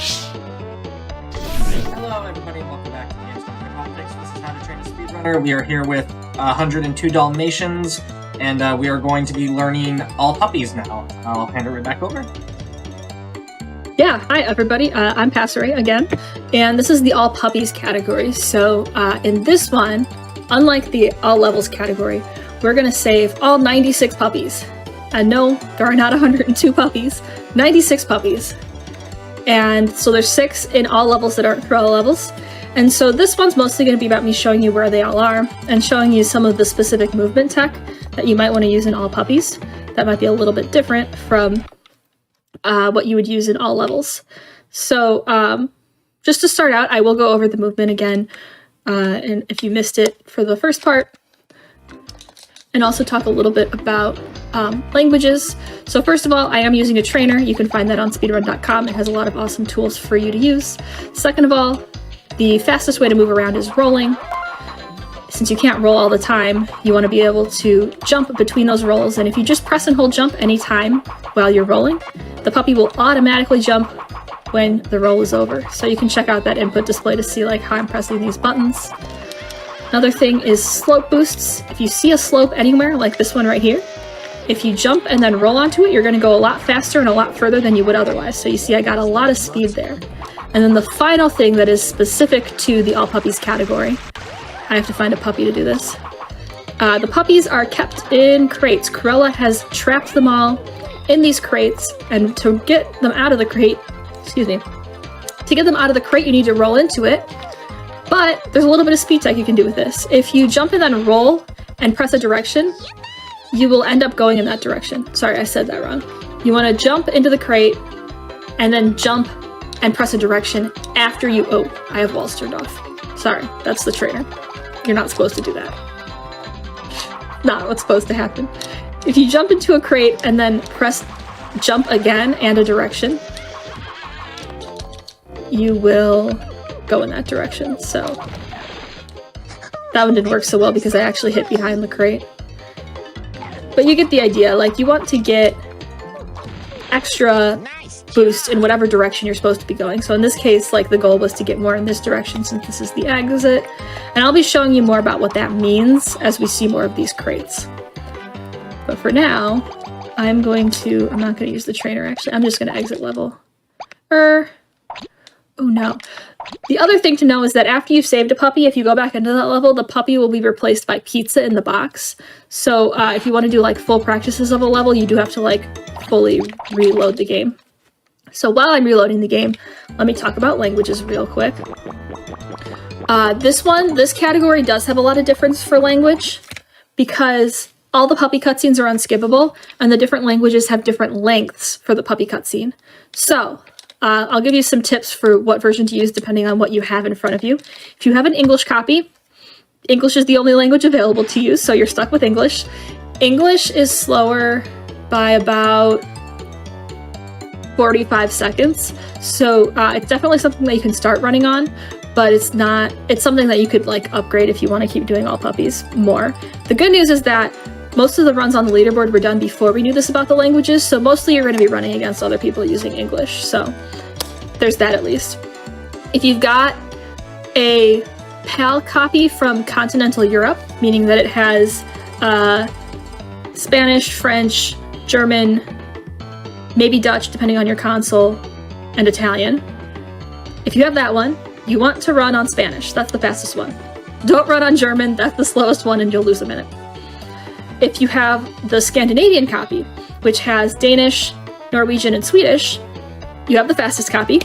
Hello everybody, welcome back to the Hotfix. This is How to Train a Speedrunner. We are here with 102 Dalmatians, and we are going to be learning all puppies now. I'll hand it right back over. Yeah, hi everybody, I'm Passeray again, and this is the all puppies category. So in this one, unlike the all levels category, we're going to save all 96 puppies. And no, there are not 102 puppies, 96 puppies. And so there's 6 in all levels that aren't Cruella levels. And so this one's mostly going to be about me showing you where they all are and showing you some of the specific movement tech that you might want to use in all puppies. That might be a little bit different from what you would use in all levels. So just to start out, I will go over the movement again, and if you missed it for the first part, and also talk a little bit about languages. So first of all, I am using a trainer. You can find that on speedrun.com. It has a lot of awesome tools for you to use. Second of all, the fastest way to move around is rolling. Since you can't roll all the time, you want to be able to jump between those rolls, and if you just press and hold jump anytime while you're rolling, the puppy will automatically jump when the roll is over. So you can check out that input display to see like how I'm pressing these buttons. Another thing is slope boosts. If you see a slope anywhere, like this one right here, if you jump and then roll onto it, you're going to go a lot faster and a lot further than you would otherwise. So you see I got a lot of speed there. And then the final thing that is specific to the all puppies category, I have to find a puppy to do this. The puppies are kept in crates. Cruella has trapped them all in these crates, and to get them out of the crate, to get them out of the crate, you need to roll into it. But there's a little bit of speed tech you can do with this. If you jump and then roll and press a direction, you will end up going in that direction. Sorry, I said that wrong. You want to jump into the crate and then jump and press a direction after you... Oh, I have walls turned off. Sorry, that's the trainer. You're not supposed to do that. Not what's supposed to happen. If you jump into a crate and then press jump again and a direction, you will go in that direction. So that one didn't work so well because I actually hit behind the crate. But you get the idea. Like, you want to get extra boost in whatever direction you're supposed to be going. So in this case, like, the goal was to get more in this direction since this is the exit. And I'll be showing you more about what that means as we see more of these crates. But for now, I'm not going to use the trainer actually. I'm just going to exit level. Oh no. The other thing to know is that after you've saved a puppy, if you go back into that level, the puppy will be replaced by pizza in the box. So if you want to do like full practices of a level, you do have to like fully reload the game. So while I'm reloading the game, let me talk about languages real quick. This category does have a lot of difference for language because all the puppy cutscenes are unskippable and the different languages have different lengths for the puppy cutscene. So I'll give you some tips for what version to use depending on what you have in front of you. If you have an English copy, English is the only language available to you, so you're stuck with English. English is slower by about 45 seconds, so it's definitely something that you can start running on, but it's something that you could like upgrade if you want to keep doing all puppies more. The good news is that most of the runs on the leaderboard were done before we knew this about the languages, so mostly you're going to be running against other people using English, so there's that at least. If you've got a PAL copy from continental Europe, meaning that it has Spanish, French, German, maybe Dutch, depending on your console, and Italian. If you have that one, you want to run on Spanish. That's the fastest one. Don't run on German. That's the slowest one, and you'll lose a minute. If you have the Scandinavian copy, which has Danish, Norwegian, and Swedish, you have the fastest copy,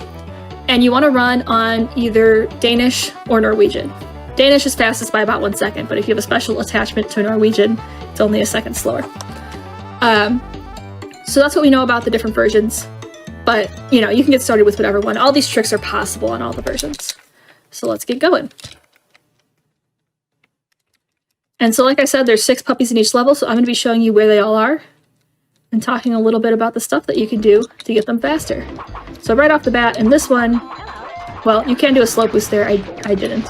and you want to run on either Danish or Norwegian. Danish is fastest by about 1 second, but if you have a special attachment to Norwegian, it's only a second slower. So that's what we know about the different versions, but you know, you can get started with whatever one. All these tricks are possible on all the versions. So let's get going. And so like I said, there's 6 puppies in each level, so I'm going to be showing you where they all are and talking a little bit about the stuff that you can do to get them faster. So right off the bat, in this one, well, you can do a slope boost there. I didn't.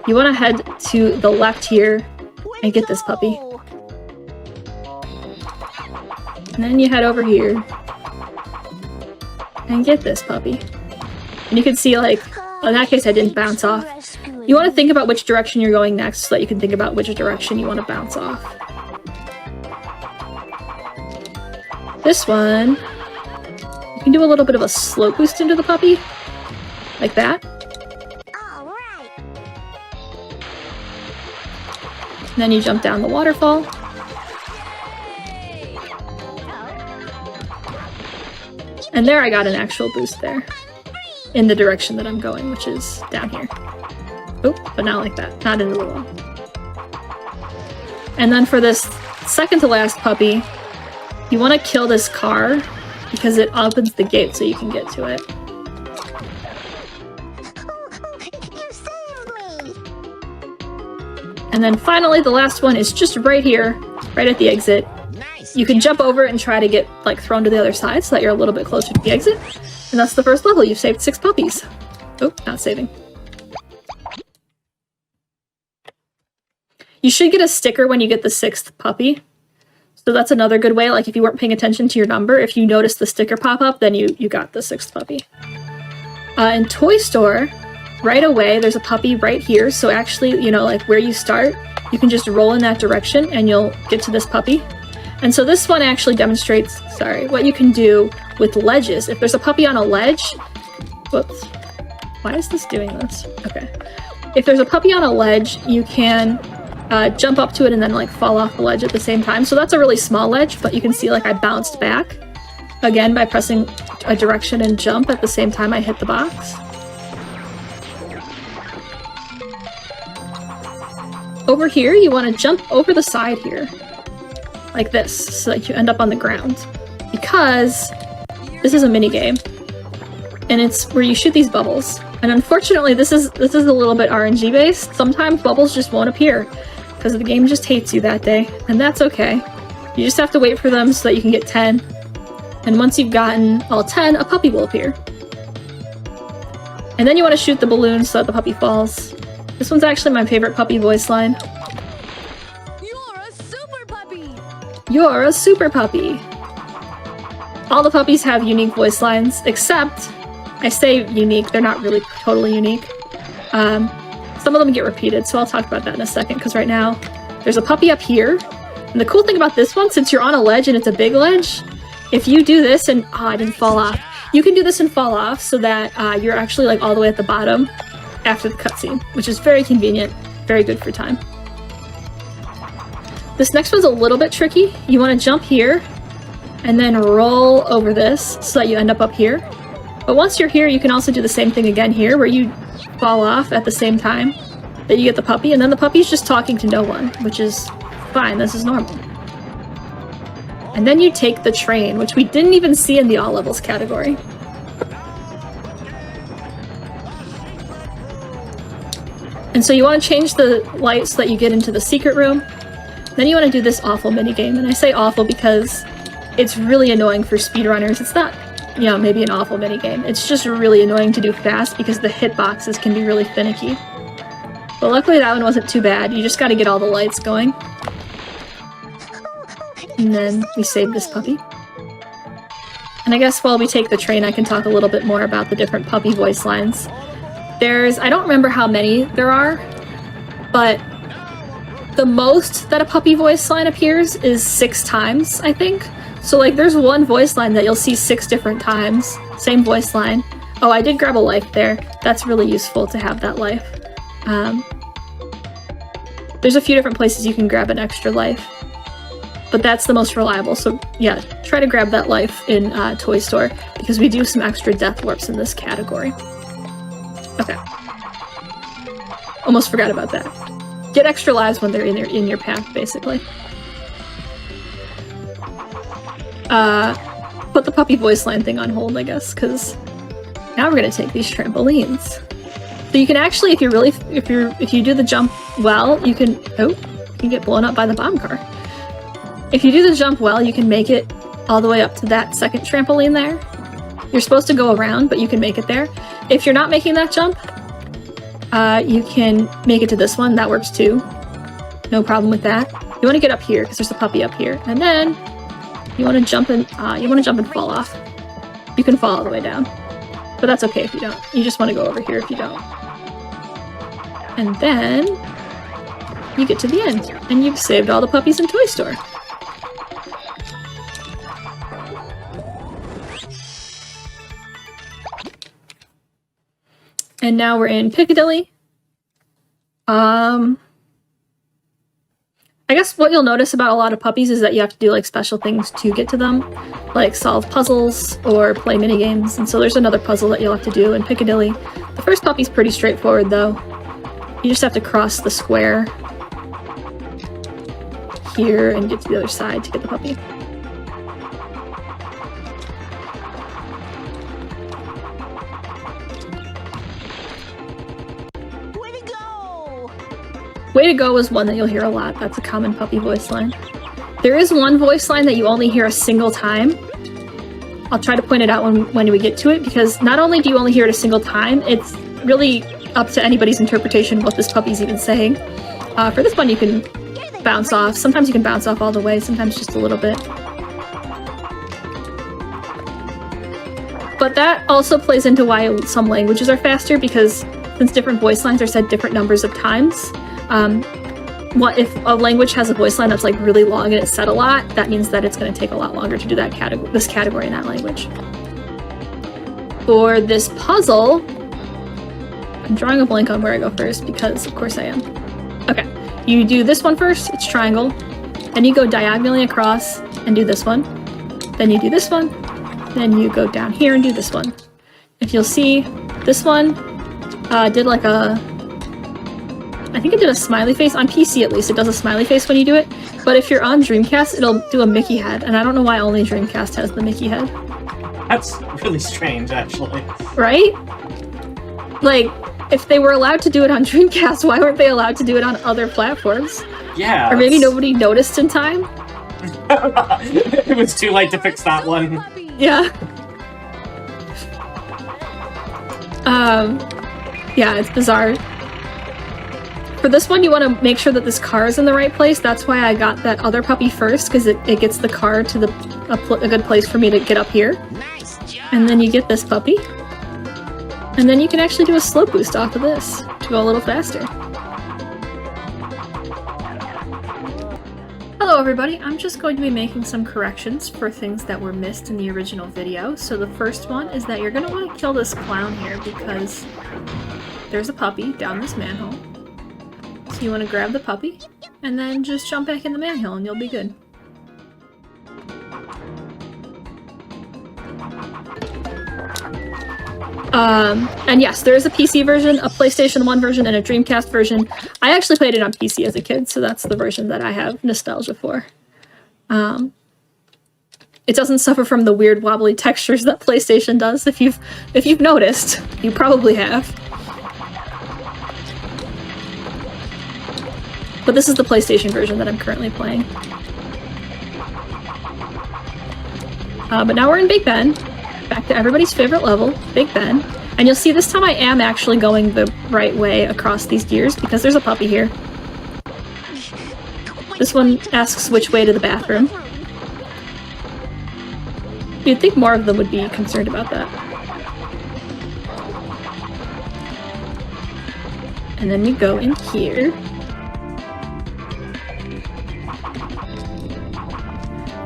You want to head to the left here and get this puppy. And then you head over here and get this puppy. And you can see, like, in that case I didn't bounce off. You want to think about which direction you're going next so that you can think about which direction you want to bounce off. This one, you can do a little bit of a slope boost into the puppy, like that. And then you jump down the waterfall. And there I got an actual boost there, in the direction that I'm going, which is down here. Oh, but not like that, not into the wall. And then for this second to last puppy, you want to kill this car because it opens the gate so you can get to it. You saved me. And then finally, the last one is just right here, right at the exit. You can jump over and try to get, like, thrown to the other side so that you're a little bit closer to the exit. And that's the first level. You've saved 6 puppies. Oh, not saving. You should get a sticker when you get the 6th puppy. So that's another good way. Like, if you weren't paying attention to your number, if you noticed the sticker pop up, then you got the 6th puppy. In Toy Store, right away, there's a puppy right here. So actually, you know, like where you start, you can just roll in that direction and you'll get to this puppy. And so this one actually demonstrates, what you can do with ledges. If there's a puppy on a ledge, whoops, why is this doing this? Okay. If there's a puppy on a ledge, you can jump up to it and then, like, fall off the ledge at the same time. So that's a really small ledge, but you can see, like, I bounced back again by pressing a direction and jump at the same time I hit the box. Over here, you want to jump over the side here, like this, so that you end up on the ground. Because this is a mini game, and it's where you shoot these bubbles. And unfortunately, this is a little bit RNG based. Sometimes bubbles just won't appear because the game just hates you that day, and that's okay. You just have to wait for them so that you can get 10. And once you've gotten all 10, a puppy will appear. And then you want to shoot the balloon so that the puppy falls. This one's actually my favorite puppy voice line. You're a super puppy. You're a super puppy. All the puppies have unique voice lines, except, I say unique, they're not really totally unique. Some of them get repeated, so I'll talk about that in a second, because right now, there's a puppy up here. And the cool thing about this one, since you're on a ledge and it's a big ledge, if you do this and, I didn't fall off. You can do this and fall off so that you're actually, like, all the way at the bottom after the cutscene, which is very convenient, very good for time. This next one's a little bit tricky. You want to jump here and then roll over this so that you end up here. But once you're here, you can also do the same thing again here, where you fall off at the same time that you get the puppy, and then the puppy's just talking to no one, which is fine, this is normal. And then you take the train, which we didn't even see in the all levels category. And so you want to change the light so that you get into the secret room. Then you want to do this awful minigame, and I say awful because it's really annoying for speedrunners. It's not, you know, maybe an awful minigame. It's just really annoying to do fast because the hitboxes can be really finicky. But luckily that one wasn't too bad. You just got to get all the lights going. And then we save this puppy. And I guess while we take the train, I can talk a little bit more about the different puppy voice lines. I don't remember how many there are, but the most that a puppy voice line appears is 6 times, I think. So, like, there's one voice line that you'll see 6 different times. Same voice line. Oh, I did grab a life there. That's really useful to have that life. There's a few different places you can grab an extra life, but that's the most reliable. So, yeah, try to grab that life in Toy Store, because we do some extra death warps in this category. Okay. Almost forgot about that. Get extra lives when they're in your path, basically. Put the puppy voice line thing on hold, I guess, because now we're gonna take these trampolines. So you can actually, if you do the jump well, you can get blown up by the bomb car. If you do the jump well, you can make it all the way up to that second trampoline there. You're supposed to go around, but you can make it there. If you're not making that jump, you can make it to this one. That works too. No problem with that. You want to get up here because there's a puppy up here, and then you want to jump and fall off. You can fall all the way down, but but that's okay if you don't. You just want to go over here if you don't. And then you get to the end, and you've saved all the puppies in Toy Store. And now we're in Piccadilly. I guess what you'll notice about a lot of puppies is that you have to do like special things to get to them, like solve puzzles or play minigames. And so there's another puzzle that you'll have to do in Piccadilly. The first puppy's pretty straightforward though. You just have to cross the square here and get to the other side to get the puppy. Way to go is one that you'll hear a lot. That's a common puppy voice line. There is one voice line that you only hear a single time. I'll try to point it out when we get to it, because not only do you only hear it a single time, it's really up to anybody's interpretation of what this puppy's even saying. For this one, you can bounce off. Sometimes you can bounce off all the way, sometimes just a little bit. But that also plays into why some languages are faster, because since different voice lines are said different numbers of times, what if a language has a voice line that's like really long and it's said a lot, that means that it's going to take a lot longer to do that this category in that language. For this puzzle, I'm drawing a blank on where I go first because of course I am. Okay, you do this one first, it's triangle, then you go diagonally across and do this one, then you do this one, then you go down here and do this one. If you'll see, this one did like a, I think it did a smiley face. On PC at least, it does a smiley face when you do it. But if you're on Dreamcast, it'll do a Mickey head. And I don't know why only Dreamcast has the Mickey head. That's really strange, actually. Right? Like, if they were allowed to do it on Dreamcast, why weren't they allowed to do it on other platforms? Yeah. Or maybe nobody noticed in time? It was too late to fix that one. Yeah. Yeah, it's bizarre. For this one, you want to make sure that this car is in the right place. That's why I got that other puppy first, because it gets the car to a good place for me to get up here. Nice job. And then you get this puppy. And then you can actually do a slow boost off of this to go a little faster. Hello everybody, I'm just going to be making some corrections for things that were missed in the original video. So the first one is that you're going to want to kill this clown here because there's a puppy down this manhole. So you want to grab the puppy, and then just jump back in the manhole and you'll be good. And yes, there is a PC version, a PlayStation 1 version, and a Dreamcast version. I actually played it on PC as a kid, so that's the version that I have nostalgia for. It doesn't suffer from the weird wobbly textures that PlayStation does. If you've noticed, you probably have. But this is the PlayStation version that I'm currently playing. But now we're in Big Ben. Back to everybody's favorite level, Big Ben. And you'll see this time I am actually going the right way across these gears because there's a puppy here. This one asks which way to the bathroom. You'd think more of them would be concerned about that. And then you go in here.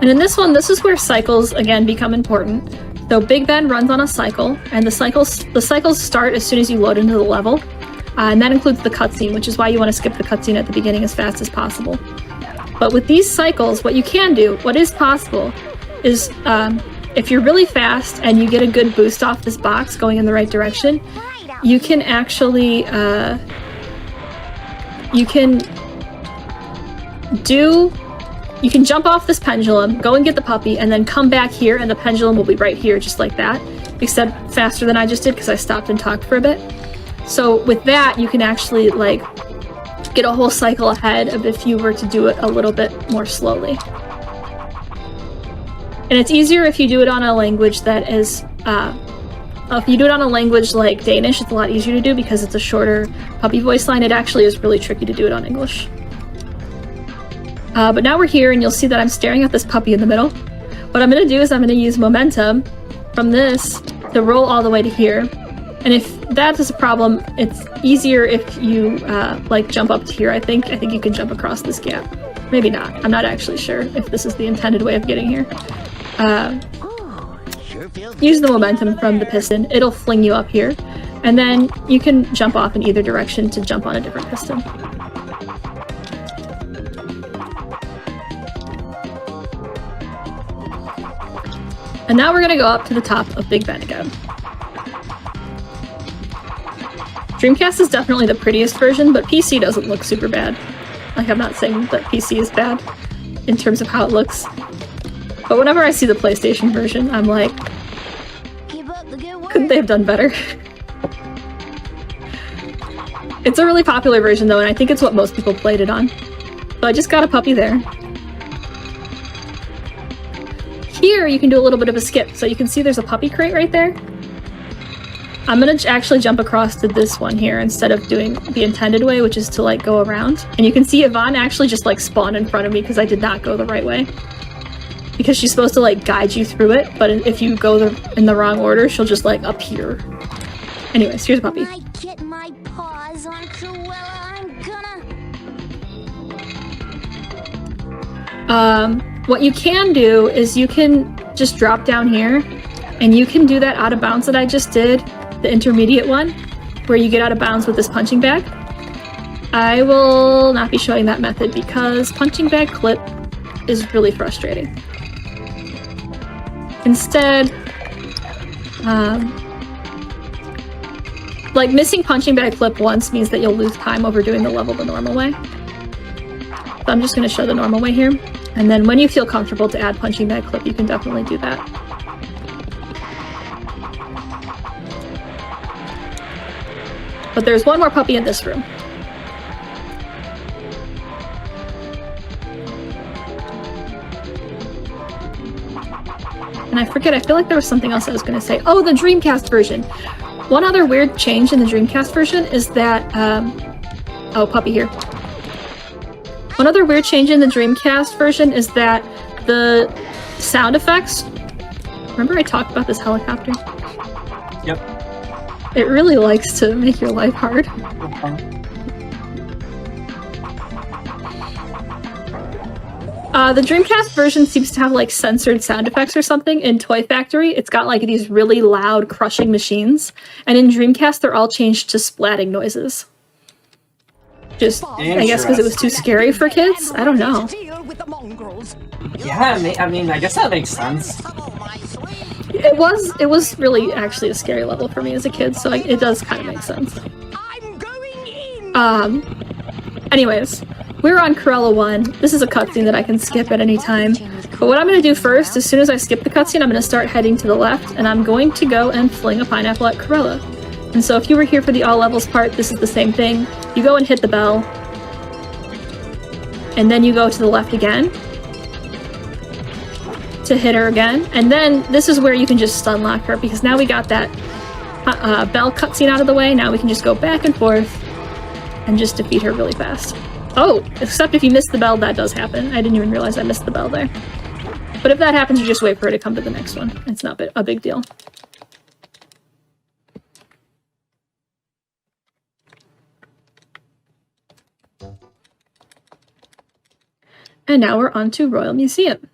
And in this one, this is where cycles, again, become important. So Big Ben runs on a cycle, and the cycles start as soon as you load into the level. And that includes the cutscene, which is why you want to skip the cutscene at the beginning as fast as possible. But with these cycles, what you can do, what is possible, is if you're really fast and you get a good boost off this box going in the right direction, you can actually, you can jump off this pendulum, go and get the puppy, and then come back here, and the pendulum will be right here, just like that, except faster than I just did because I stopped and talked for a bit. So with that, you can actually, like, get a whole cycle ahead of if you were to do it a little bit more slowly. And it's easier if you do it on a language that is, if you do it on a language like Danish, it's a lot easier to do because it's a shorter puppy voice line. It actually is really tricky to do it on English. But now we're here, and you'll see that I'm staring at this puppy in the middle. What I'm going to do is I'm going to use momentum from this to roll all the way to here. And if that is a problem, it's easier if you like jump up to here. I think you can jump across this gap. Maybe not. I'm not actually sure if this is the intended way of getting here. Use the momentum from the piston. It'll fling you up here. And then you can jump off in either direction to jump on a different piston. And now we're gonna go up to the top of Big Ben again. Dreamcast is definitely the prettiest version, but PC doesn't look super bad. Like, I'm not saying that PC is bad in terms of how it looks. But whenever I see the PlayStation version, I'm like, couldn't they have done better? It's a really popular version though, and I think it's what most people played it on. So I just got a puppy there. Here you can do a little bit of a skip, so you can see there's a puppy crate right there. I'm gonna actually jump across to this one here instead of doing the intended way, which is to like go around. And you can see Yvonne actually just like spawned in front of me because I did not go the right way. Because she's supposed to like guide you through it, but if you go in the wrong order, she'll just like appear. Anyways, here's a puppy. When I get my paws on Cruella, I'm gonna... What you can do is you can just drop down here, and you can do that out of bounds that I just did, the intermediate one, where you get out of bounds with this punching bag. I will not be showing that method because punching bag clip is really frustrating. Instead, like missing punching bag clip once means that you'll lose time over doing the level the normal way. So I'm just going to show the normal way here. And then when you feel comfortable to add punching bag clip, you can definitely do that. But there's one more puppy in this room. And I forget, I feel like there was something else I was going to say. Oh, the Dreamcast version! One other weird change in the Dreamcast version is that, oh, puppy here. One other weird change in the Dreamcast version is that the sound effects... Remember I talked about this helicopter? Yep. It really likes to make your life hard. The Dreamcast version seems to have like censored sound effects or something. In Toy Factory, it's got like these really loud crushing machines. And in Dreamcast, they're all changed to splatting noises. Just, I guess because it was too scary for kids? I don't know. Yeah, I mean, I guess that makes sense. It was really actually a scary level for me as a kid, so it does kind of make sense. Anyways, we're on Cruella 1. This is a cutscene that I can skip at any time. But what I'm going to do first, as soon as I skip the cutscene, I'm going to start heading to the left, and I'm going to go and fling a pineapple at Cruella. And so if you were here for the all levels part, this is the same thing. You go and hit the bell, and then you go to the left again to hit her again, and then this is where you can just stun lock her, because now we got that bell cutscene out of the way. Now we can just go back and forth and just defeat her really fast. Oh, except if you miss the bell, that does happen. I didn't even realize I missed the bell there. But if that happens, you just wait for her to come to the next one. It's not a big deal. And now we're on to Royal Museum.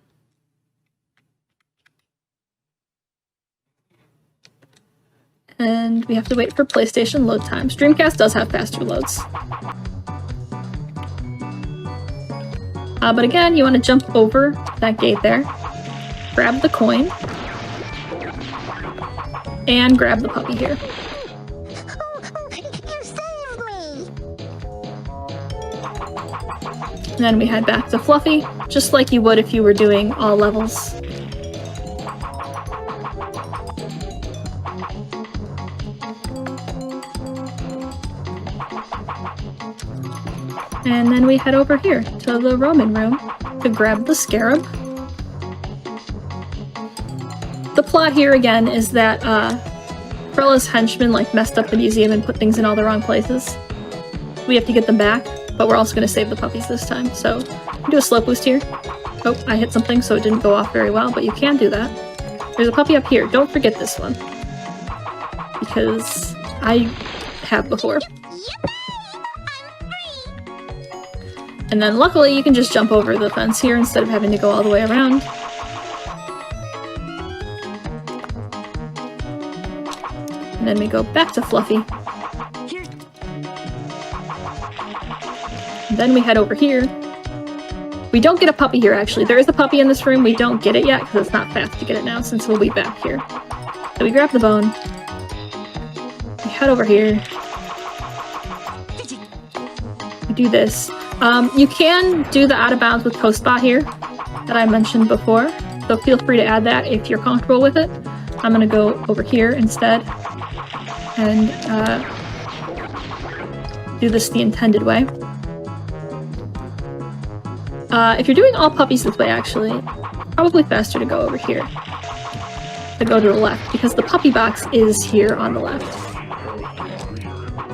And we have to wait for PlayStation load times. Dreamcast does have faster loads. But again, you want to jump over that gate there, grab the coin, and grab the puppy here. You saved me! And then we head back to Fluffy, just like you would if you were doing all levels. And then we head over here to the Roman room to grab the scarab. The plot here again is that Cruella's henchmen like messed up the museum and put things in all the wrong places. We have to get them back, but we're also going to save the puppies this time. So do a slow boost here. Oh, I hit something so it didn't go off very well, but you can do that. There's a puppy up here. Don't forget this one. because I have before. And then luckily you can just jump over the fence here instead of having to go all the way around. And then we go back to Fluffy. And then we head over here. We don't get a puppy here, actually. There is a puppy in this room. We don't get it yet because it's not fast to get it now since we'll be back here. So we grab the bone. We head over here. We do this. You can do the out of bounds with Coast Spot here that I mentioned before. So feel free to add that if you're comfortable with it. I'm going to go over here instead and do this the intended way. If you're doing all puppies this way, actually, probably faster to go over here. To go to the left, because the puppy box is here on the left.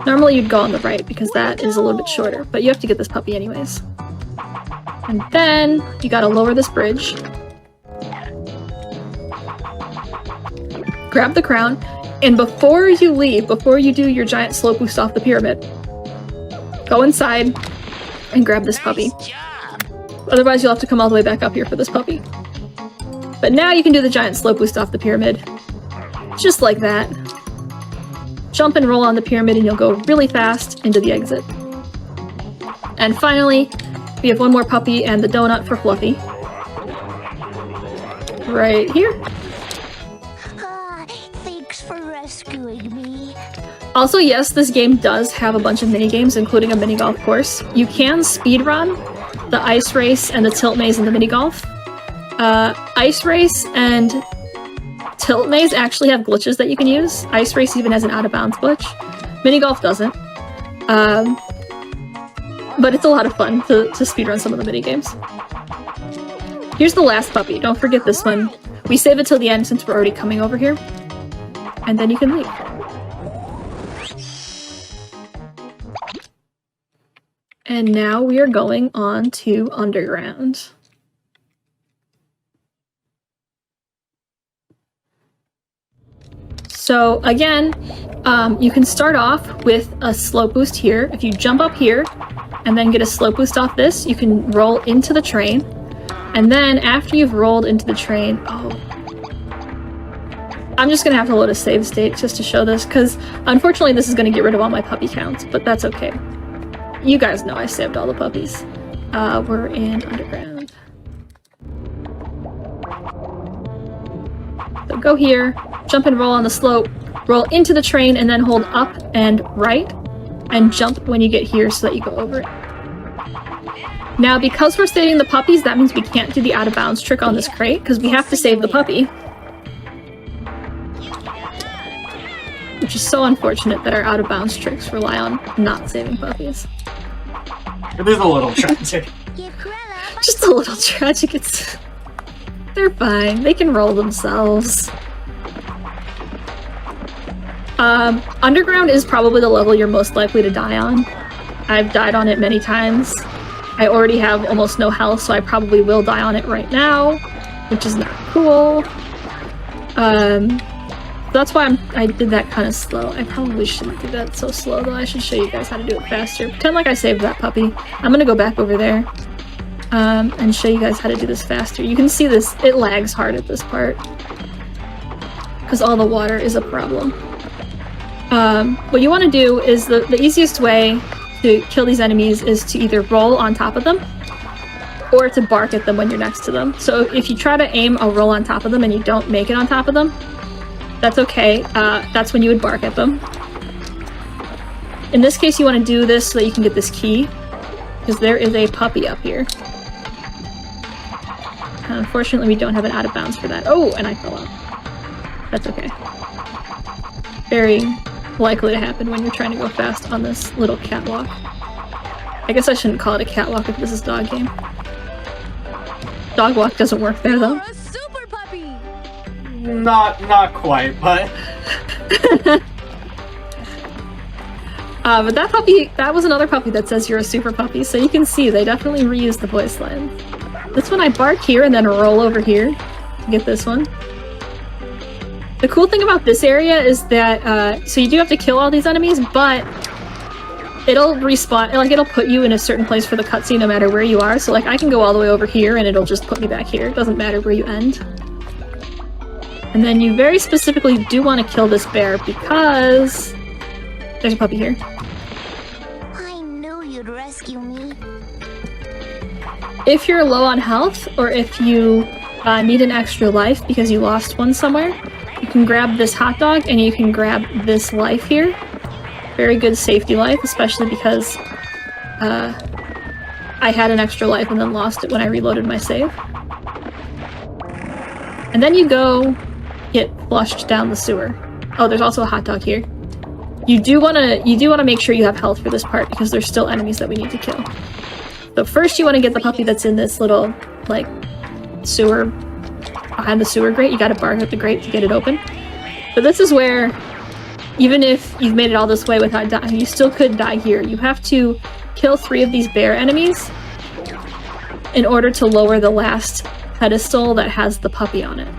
Normally you'd go on the right, because that is a little bit shorter, but you have to get this puppy anyways. And then you gotta lower this bridge. Grab the crown, and before you leave, before you do your giant slow boost off the pyramid, go inside and grab this puppy. Otherwise, you'll have to come all the way back up here for this puppy. But now you can do the giant slow boost off the pyramid. Just like that. Jump and roll on the pyramid and you'll go really fast into the exit. And finally, we have one more puppy and the donut for Fluffy. Right here. Thanks for rescuing me. Also, yes, this game does have a bunch of mini-games, including a mini-golf course. You can speedrun the ice race and the tilt maze and the mini-golf. Ice race and tilt maze actually have glitches that you can use. Ice race even has an out-of-bounds glitch. Mini-golf doesn't. But it's a lot of fun to speedrun some of the mini-games. Here's the last puppy. Don't forget this one. We save it till the end since we're already coming over here. And then you can leave. And now we are going on to Underground. So again, you can start off with a slow boost here. If you jump up here and then get a slow boost off this, you can roll into the train. And then after you've rolled into the train, I'm just gonna have to load a save state just to show this, because unfortunately this is gonna get rid of all my puppy counts, but that's okay. You guys know I saved all the puppies. We're in Underground. So go here, jump and roll on the slope, roll into the train, and then hold up and right, and jump when you get here so that you go over it. Now, because we're saving the puppies, that means we can't do the out-of-bounds trick on this crate, because we have to save the puppy. Which is so unfortunate that our out-of-bounds tricks rely on not saving puppies. It is a little tragic. Just a little tragic. They're fine. They can roll themselves. Underground is probably the level you're most likely to die on. I've died on it many times. I already have almost no health, so I probably will die on it right now, which is not cool. That's why I did that kind of slow. I probably shouldn't do that so slow, though. I should show you guys how to do it faster. Pretend like I saved that puppy. I'm gonna go back over there and show you guys how to do this faster. You can see this, it lags hard at this part because all the water is a problem. What you want to do is the easiest way to kill these enemies is to either roll on top of them or to bark at them when you're next to them. So if you try to aim a roll on top of them and you don't make it on top of them, that's okay. That's when you would bark at them. In this case, you want to do this so that you can get this key, because there is a puppy up here. Unfortunately, we don't have an out of bounds for that. Oh, and I fell off. That's okay. Very likely to happen when you're trying to go fast on this little catwalk. I guess I shouldn't call it a catwalk if this is dog game. Dog walk doesn't work there, though. A super puppy. Not quite, but... but that puppy, that was another puppy that says you're a super puppy, so you can see they definitely reused the voice lines. This one I bark here and then roll over here to get this one. The cool thing about this area is that, so you do have to kill all these enemies, but it'll respawn, like it'll put you in a certain place for the cutscene no matter where you are. So like I can go all the way over here and it'll just put me back here. It doesn't matter where you end. And then you very specifically do want to kill this bear because there's a puppy here. I knew you'd rescue me. If you're low on health, or if you need an extra life because you lost one somewhere, you can grab this hot dog and you can grab this life here. Very good safety life, especially because I had an extra life and then lost it when I reloaded my save. And then you go get flushed down the sewer. Oh, there's also a hot dog here. You do want to make sure you have health for this part because there's still enemies that we need to kill. So first you want to get the puppy that's in this little, like, sewer, behind the sewer grate. You gotta bark at the grate to get it open. But this is where, even if you've made it all this way without dying, you still could die here. You have to kill 3 of these bear enemies in order to lower the last pedestal that has the puppy on it.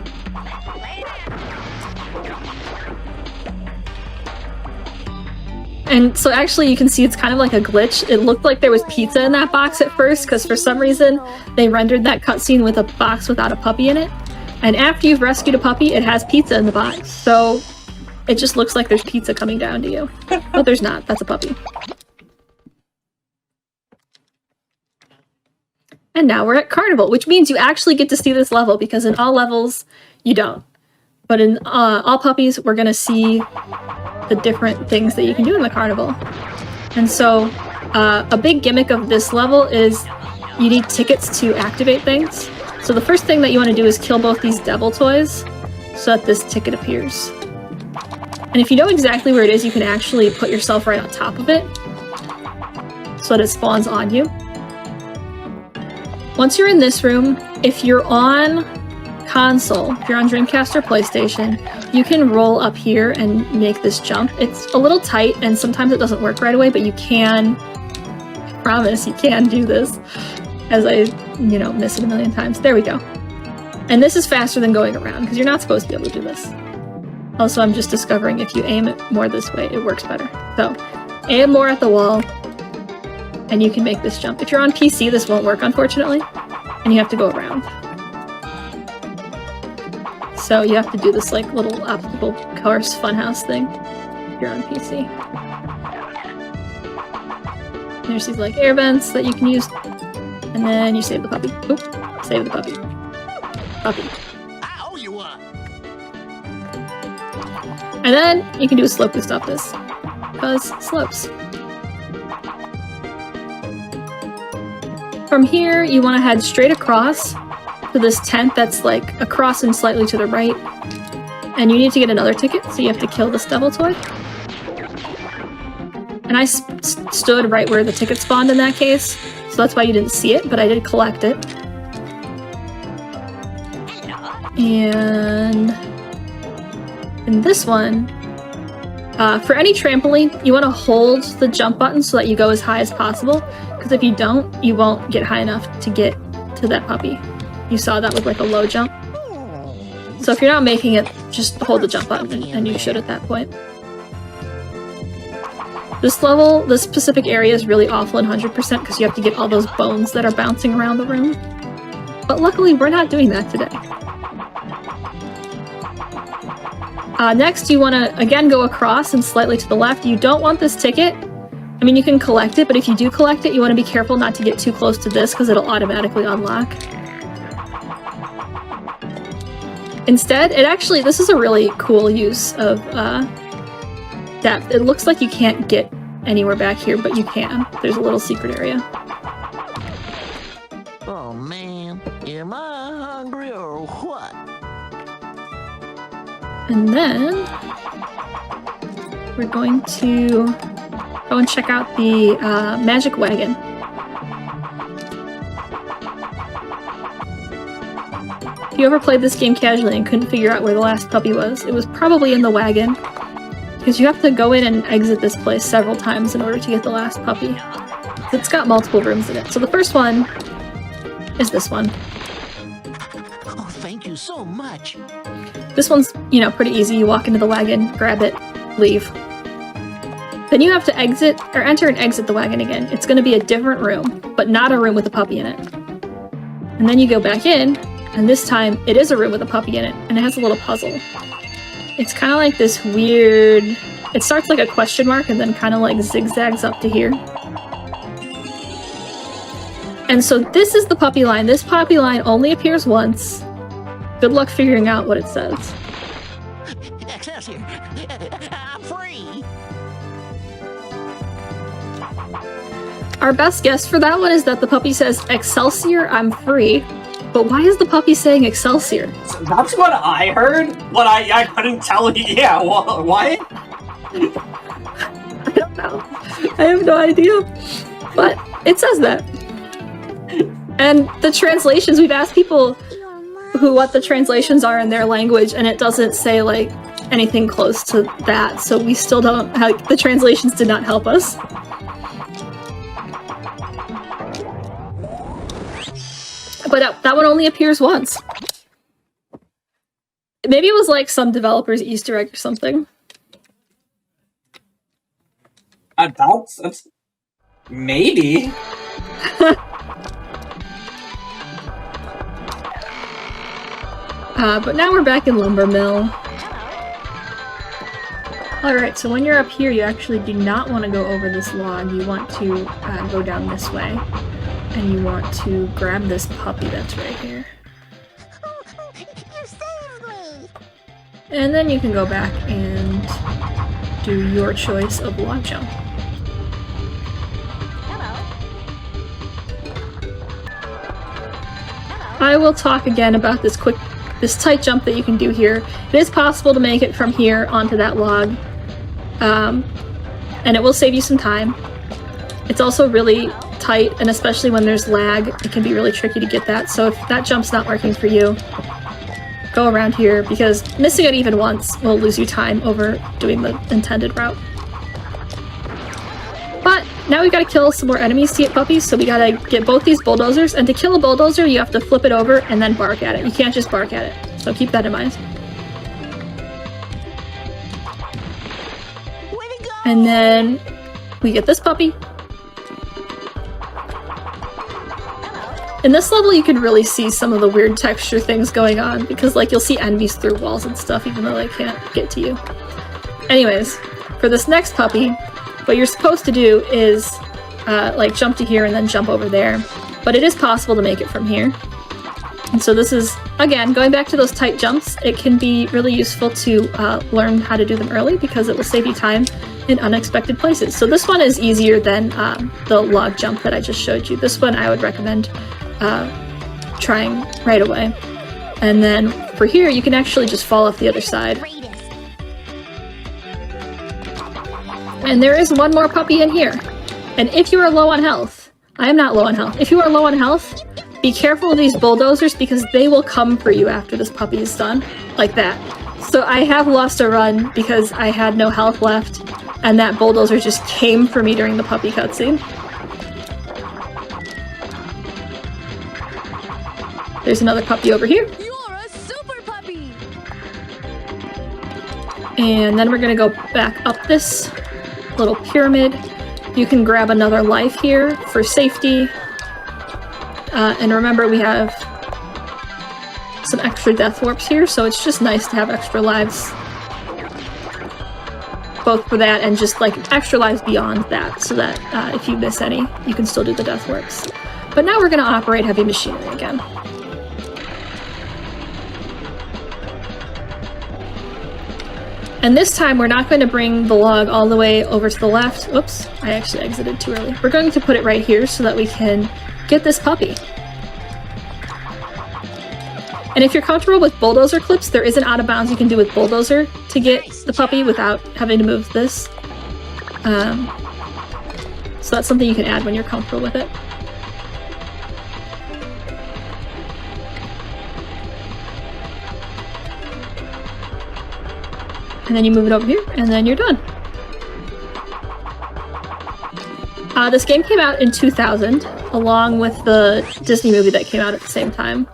And so actually you can see it's kind of like a glitch. It looked like there was pizza in that box at first because for some reason they rendered that cutscene with a box without a puppy in it. And after you've rescued a puppy, it has pizza in the box. So it just looks like there's pizza coming down to you. But there's not. That's a puppy. And now we're at Carnival, which means you actually get to see this level because in all levels you don't. But in all Puppies, we're going to see the different things that you can do in the Carnival. And so a big gimmick of this level is you need tickets to activate things. So the first thing that you want to do is kill both these devil toys so that this ticket appears. And if you know exactly where it is, you can actually put yourself right on top of it so that it spawns on you. Once you're in this room, if you're on console, if you're on Dreamcast or PlayStation, you can roll up here and make this jump. It's a little tight and sometimes it doesn't work right away, but you can, I promise you can do this, as I, miss it a million times. There we go. And this is faster than going around because you're not supposed to be able to do this. Also, I'm just discovering if you aim it more this way, it works better. So, aim more at the wall and you can make this jump. If you're on PC, this won't work, unfortunately, and you have to go around. So you have to do this like little obstacle course funhouse thing if you're on PC. There's these like air vents that you can use, and then you save the puppy. Oop, save the puppy. Puppy. I owe you one. And then you can do a slope to stop this, because slopes. From here, you want to head straight across to this tent that's like across and slightly to the right. And you need to get another ticket, so you have to kill this devil toy. And I stood right where the ticket spawned in that case, so that's why you didn't see it, but I did collect it. And in this one, for any trampoline, you want to hold the jump button so that you go as high as possible, because if you don't, you won't get high enough to get to that puppy. You saw that with like a low jump. So if you're not making it, just hold the jump button and you should at that point. This level, this specific area is really awful in 100% because you have to get all those bones that are bouncing around the room. But luckily, we're not doing that today. Next, you want to, again, go across and slightly to the left. You don't want this ticket. I mean, you can collect it, but if you do collect it, you want to be careful not to get too close to this because it'll automatically unlock. Instead, this is a really cool use of depth. It looks like you can't get anywhere back here, but you can. There's a little secret area. Oh man, am I hungry or what? And then we're going to go and check out the magic wagon. If you ever played this game casually and couldn't figure out where the last puppy was, it was probably in the wagon. Because you have to go in and exit this place several times in order to get the last puppy. It's got multiple rooms in it. So the first one is this one. Oh, thank you you so much. This one's, you know, pretty easy. You walk into the wagon, grab it, leave. Then you have to exit, or enter and exit the wagon again. It's going to be a different room, but not a room with a puppy in it. And then you go back in, and this time it is a room with a puppy in it, and it has a little puzzle. It's kind of like this weird... It starts like a question mark and then kind of like zigzags up to here. And so this is the puppy line. This puppy line only appears once. Good luck figuring out what it says. Excelsior! I'm free! Our best guess for that one is that the puppy says, Excelsior, I'm free. But why is the puppy saying Excelsior? That's what I heard, but I couldn't tell you. Yeah, what? I don't know. I have no idea. But it says that. And the translations, we've asked people what the translations are in their language, and it doesn't say like anything close to that, so we still don't have, the translations did not help us. But that one only appears once. Maybe it was like some developer's Easter egg or something. That's maybe. But now we're back in Lumber Mill. Alright, so when you're up here, you actually do not want to go over this log. You want to go down this way. And you want to grab this puppy that's right here. You saved me! And then you can go back and do your choice of log jump. I will talk again about this tight jump that you can do here. It is possible to make it from here onto that log, and it will save you some time. It's also really tight, and especially when there's lag, it can be really tricky to get that. So if that jump's not working for you, go around here, because missing it even once will lose you time over doing the intended route. But now we gotta kill some more enemies to get puppies, so we gotta get both these bulldozers, and to kill a bulldozer you have to flip it over and then bark at it. You can't just bark at it, so keep that in mind. Way to go! And then we get this puppy. In this level you can really see some of the weird texture things going on, because like you'll see enemies through walls and stuff even though they can't get to you. Anyways, for this next puppy, what you're supposed to do is like jump to here and then jump over there, but it is possible to make it from here. And so this is, again, going back to those tight jumps, it can be really useful to learn how to do them early because it will save you time in unexpected places. So this one is easier than the log jump that I just showed you. This one I would recommend trying right away. And then for here, you can actually just fall off the other side. And there is one more puppy in here. And if you are low on health, I am not low on health. If you are low on health, be careful of these bulldozers because they will come for you after this puppy is done. Like that. So I have lost a run because I had no health left, and that bulldozer just came for me during the puppy cutscene. There's another puppy over here. You're a super puppy! And then we're gonna go back up this little pyramid. You can grab another life here for safety. And remember, we have some extra death warps here, so it's just nice to have extra lives. Both for that and just like extra lives beyond that, so that if you miss any, you can still do the death warps. But now we're gonna operate heavy machinery again. And this time we're not going to bring the log all the way over to the left. Oops, I actually exited too early. We're going to put it right here so that we can get this puppy. And if you're comfortable with bulldozer clips, there is an out of bounds you can do with bulldozer to get the puppy without having to move this. So that's something you can add when you're comfortable with it. And then you move it over here, and then you're done. This game came out in 2000, along with the Disney movie that came out at the same time,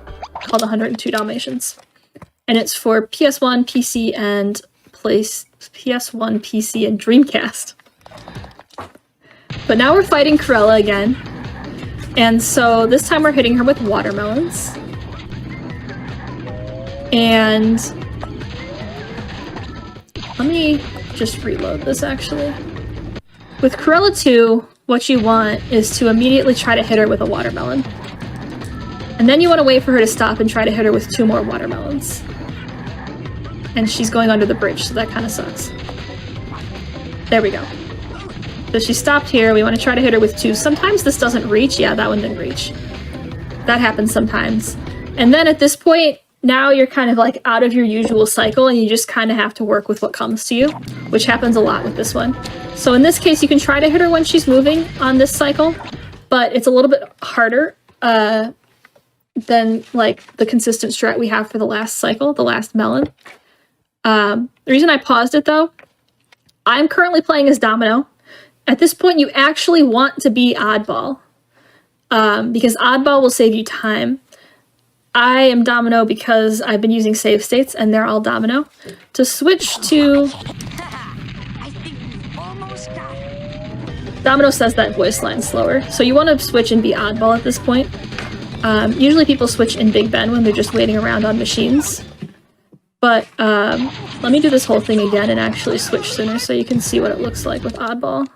called 102 Dalmatians. and it's for PS1, PC, and PS1, PC, and Dreamcast. But now we're fighting Cruella again, and so this time we're hitting her with watermelons. And let me just reload this actually. With Cruella II, what you want is to immediately try to hit her with a watermelon. And then you want to wait for her to stop and try to hit her with 2 more watermelons. And she's going under the bridge, so that kind of sucks. There we go. So she stopped here. We want to try to hit her with 2. Sometimes this doesn't reach. Yeah, that one didn't reach. That happens sometimes. And then at this point, now you're kind of like out of your usual cycle and you just kind of have to work with what comes to you, which happens a lot with this one. So in this case, you can try to hit her when she's moving on this cycle, but it's a little bit harder than like the consistent strat we have for the last cycle, the last melon. The reason I paused it though, I'm currently playing as Domino. At this point, you actually want to be Oddball, because Oddball will save you time. I am Domino because I've been using save states and they're all Domino. To switch to... I think we've almost got it. Domino says that voice line slower. So you want to switch and be Oddball at this point. Usually people switch in Big Ben when they're just waiting around on machines. But let me do this whole thing again and actually switch sooner so you can see what it looks like with Oddball.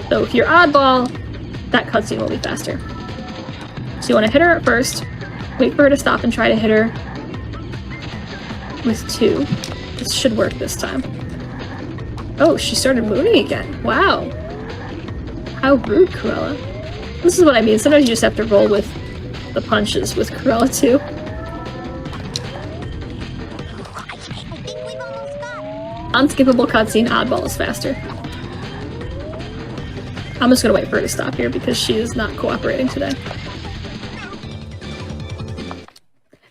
So if you're Oddball, that cutscene will be faster. So you want to hit her at first. Wait for her to stop and try to hit her with 2. This should work this time. Oh, she started moving again. Wow. How rude, Cruella. This is what I mean. Sometimes you just have to roll with the punches with Cruella II. I think we've almost got it. Unskippable cutscene, Oddball is faster. I'm just gonna wait for her to stop here because she is not cooperating today.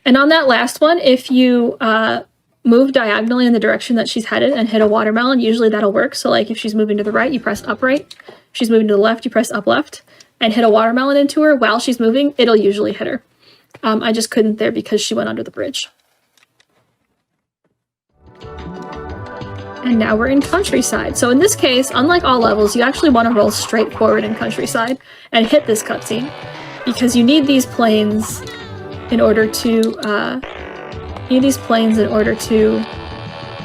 And on that last one, if you move diagonally in the direction that she's headed and hit a watermelon, usually that'll work. So like if she's moving to the right, you press up right. If she's moving to the left, you press up left. And hit a watermelon into her while she's moving, it'll usually hit her. I just couldn't there because she went under the bridge. And now we're in Countryside. So in this case, unlike all levels, you actually want to roll straight forward in Countryside and hit this cutscene because you need these planes in order to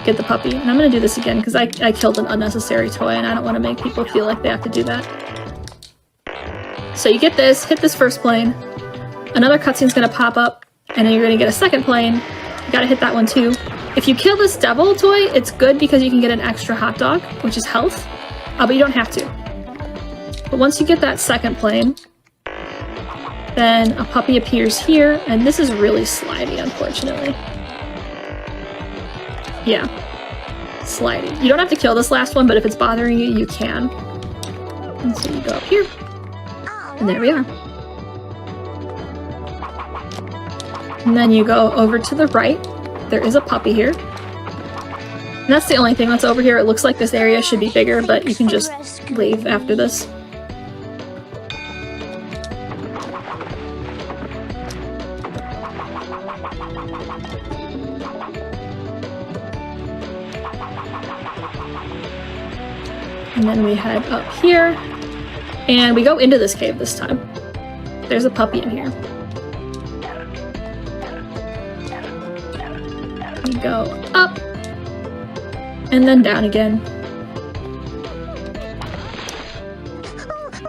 get the puppy. And I'm going to do this again because I killed an unnecessary toy and I don't want to make people feel like they have to do that. So you get this, hit this first plane, another cutscene's going to pop up, and then you're going to get a second plane. You got to hit that one too. If you kill this devil toy, it's good because you can get an extra hot dog, which is health, but you don't have to. But once you get that second plane, then a puppy appears here, and this is really slidey, unfortunately. Yeah, slidey. You don't have to kill this last one, but if it's bothering you, you can. And so you go up here, and there we are. And then you go over to the right. There is a puppy here. And that's the only thing that's over here. It looks like this area should be bigger, but you can just leave after this. And then we head up here, and we go into this cave this time. There's a puppy in here. We go up, and then down again.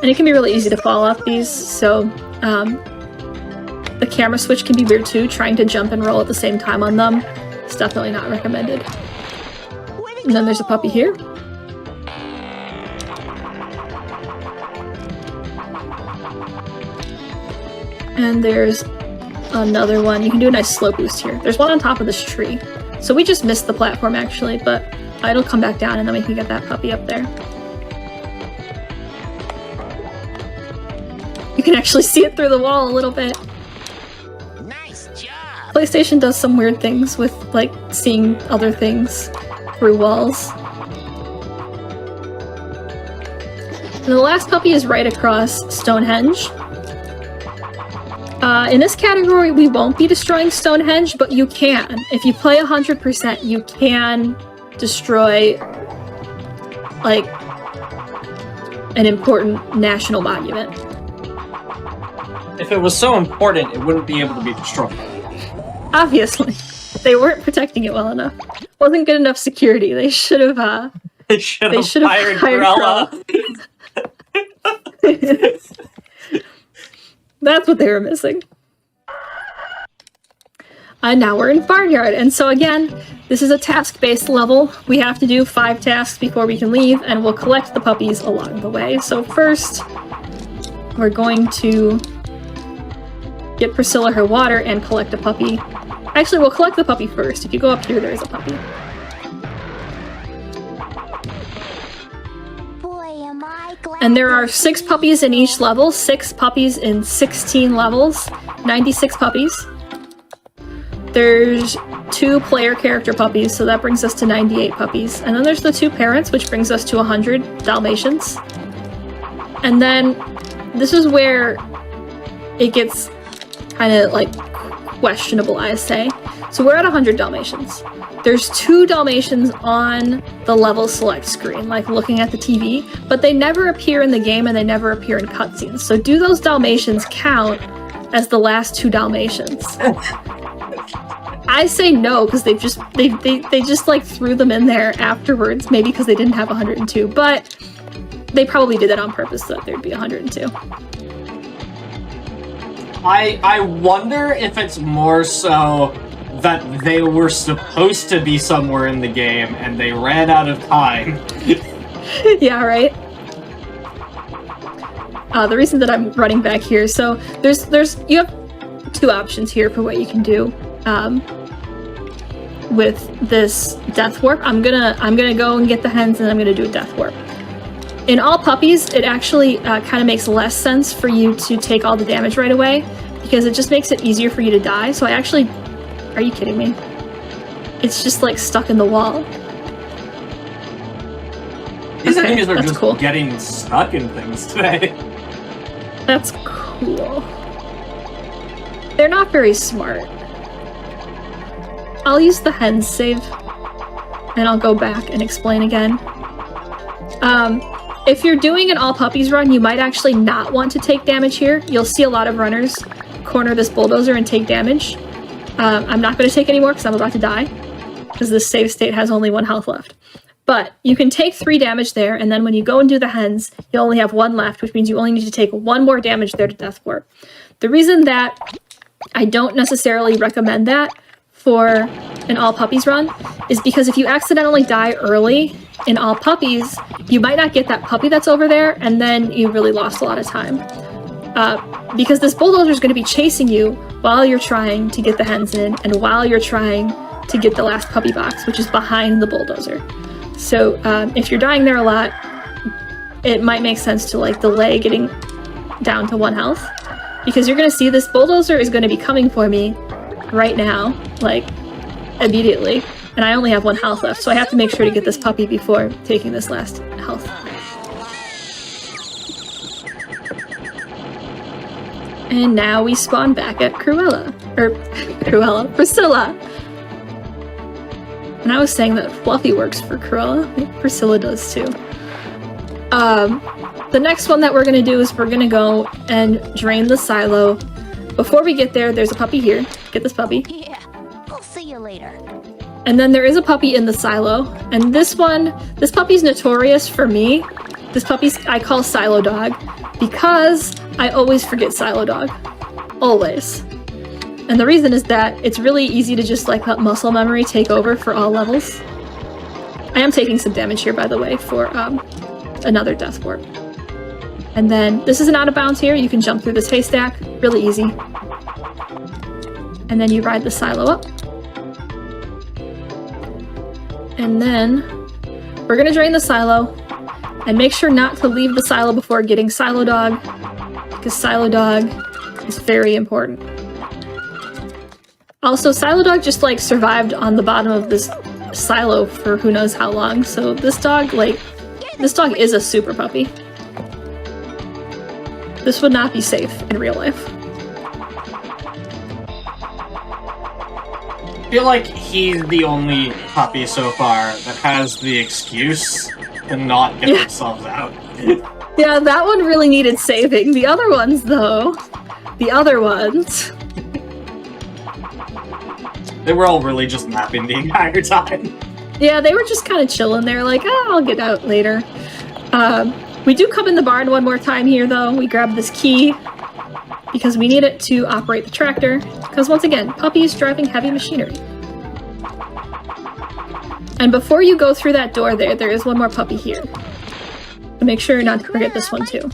And it can be really easy to fall off these, so the camera switch can be weird too. Trying to jump and roll at the same time on them is definitely not recommended. And then there's a puppy here. And there's another one. You can do a nice slow boost here. There's one on top of this tree. So we just missed the platform actually, but it'll come back down and then we can get that puppy up there. You can actually see it through the wall a little bit. Nice job. PlayStation does some weird things with like seeing other things through walls. And the last puppy is right across Stonehenge. In this category, we won't be destroying Stonehenge, but you can. If you play 100%, you can destroy, like, an important national monument. If it was so important, it wouldn't be able to be destroyed. Obviously. They weren't protecting it well enough. Wasn't good enough security. They should have, They should have hired Cruella. That's what they were missing. Now we're in Barnyard, and so again, this is a task-based level. We have to do 5 tasks before we can leave, and we'll collect the puppies along the way. So first, we're going to get Priscilla her water and collect a puppy. Actually, we'll collect the puppy first. If you go up here, there is a puppy. And there are 6 puppies in each level, 6 puppies in 16 levels, 96 puppies. There's 2 player character puppies, so that brings us to 98 puppies. And then there's the 2 parents, which brings us to 100 Dalmatians. And then this is where it gets kind of like questionable, I say. So we're at 100 Dalmatians. There's 2 Dalmatians on the level select screen, like looking at the TV, but they never appear in the game and they never appear in cutscenes. So do those Dalmatians count as the last 2 Dalmatians? I say no, because they just like threw them in there afterwards, maybe because they didn't have 102, but they probably did that on purpose so that there'd be 102. I wonder if it's more so that they were supposed to be somewhere in the game and they ran out of time. Yeah, right? The reason that I'm running back here, so you have 2 options here for what you can do with this death warp. I'm gonna go and get the hens, and I'm gonna do a death warp. In all puppies, it actually kind of makes less sense for you to take all the damage right away, because it just makes it easier for you to die. So I actually... Are you kidding me? It's just like stuck in the wall. These enemies are that's just cool. getting stuck in things today. That's cool. They're not very smart. I'll use the hens save, and I'll go back and explain again. If you're doing an all puppies run, you might actually not want to take damage here. You'll see a lot of runners corner this bulldozer and take damage. I'm not going to take any more because I'm about to die, because this save state has only 1 health left. But you can take 3 damage there, and then when you go and do the hens, you only have 1 left, which means you only need to take 1 more damage there to death warp. The reason that I don't necessarily recommend that for an all puppies run is because if you accidentally die early in all puppies, you might not get that puppy that's over there, and then you really lost a lot of time. Because this bulldozer is going to be chasing you while you're trying to get the hens in, and while you're trying to get the last puppy box, which is behind the bulldozer. So if you're dying there a lot, it might make sense to like delay getting down to 1 health, because you're going to see this bulldozer is going to be coming for me right now, like immediately, and I only have 1 health left, so I have to make sure to get this puppy before taking this last health. And now we spawn back at Priscilla. And I was saying that Fluffy works for Cruella. Maybe Priscilla does too. The next one that we're gonna do is we're gonna go and drain the silo. Before we get there, there's a puppy here. Get this puppy. Yeah, I'll see you later. And then there is a puppy in the silo. And this puppy's notorious for me. This puppy's I call Silo Dog, because I always forget Silo Dog. Always. And the reason is that it's really easy to just like let muscle memory take over for all levels. I am taking some damage here, by the way, for another death warp. And then this is an out of bounds here. You can jump through this haystack. Really easy. And then you ride the silo up. And then we're gonna drain the silo, and make sure not to leave the silo before getting Silo Dog, because Silo Dog is very important. Also, Silo Dog just like survived on the bottom of this silo for who knows how long, so this dog is a super puppy. This would not be safe in real life. I feel like he's the only puppy so far that has the excuse to not get themselves out. Yeah, that one really needed saving. The other ones, though, the other ones... They were all really just napping the entire time. Yeah, they were just kind of chilling there, like, oh, I'll get out later. We do come in the barn one more time here, though. We grab this key, because we need it to operate the tractor. Because, once again, puppies driving heavy machinery. And before you go through that door there is one more puppy here. So make sure not to forget this one, too.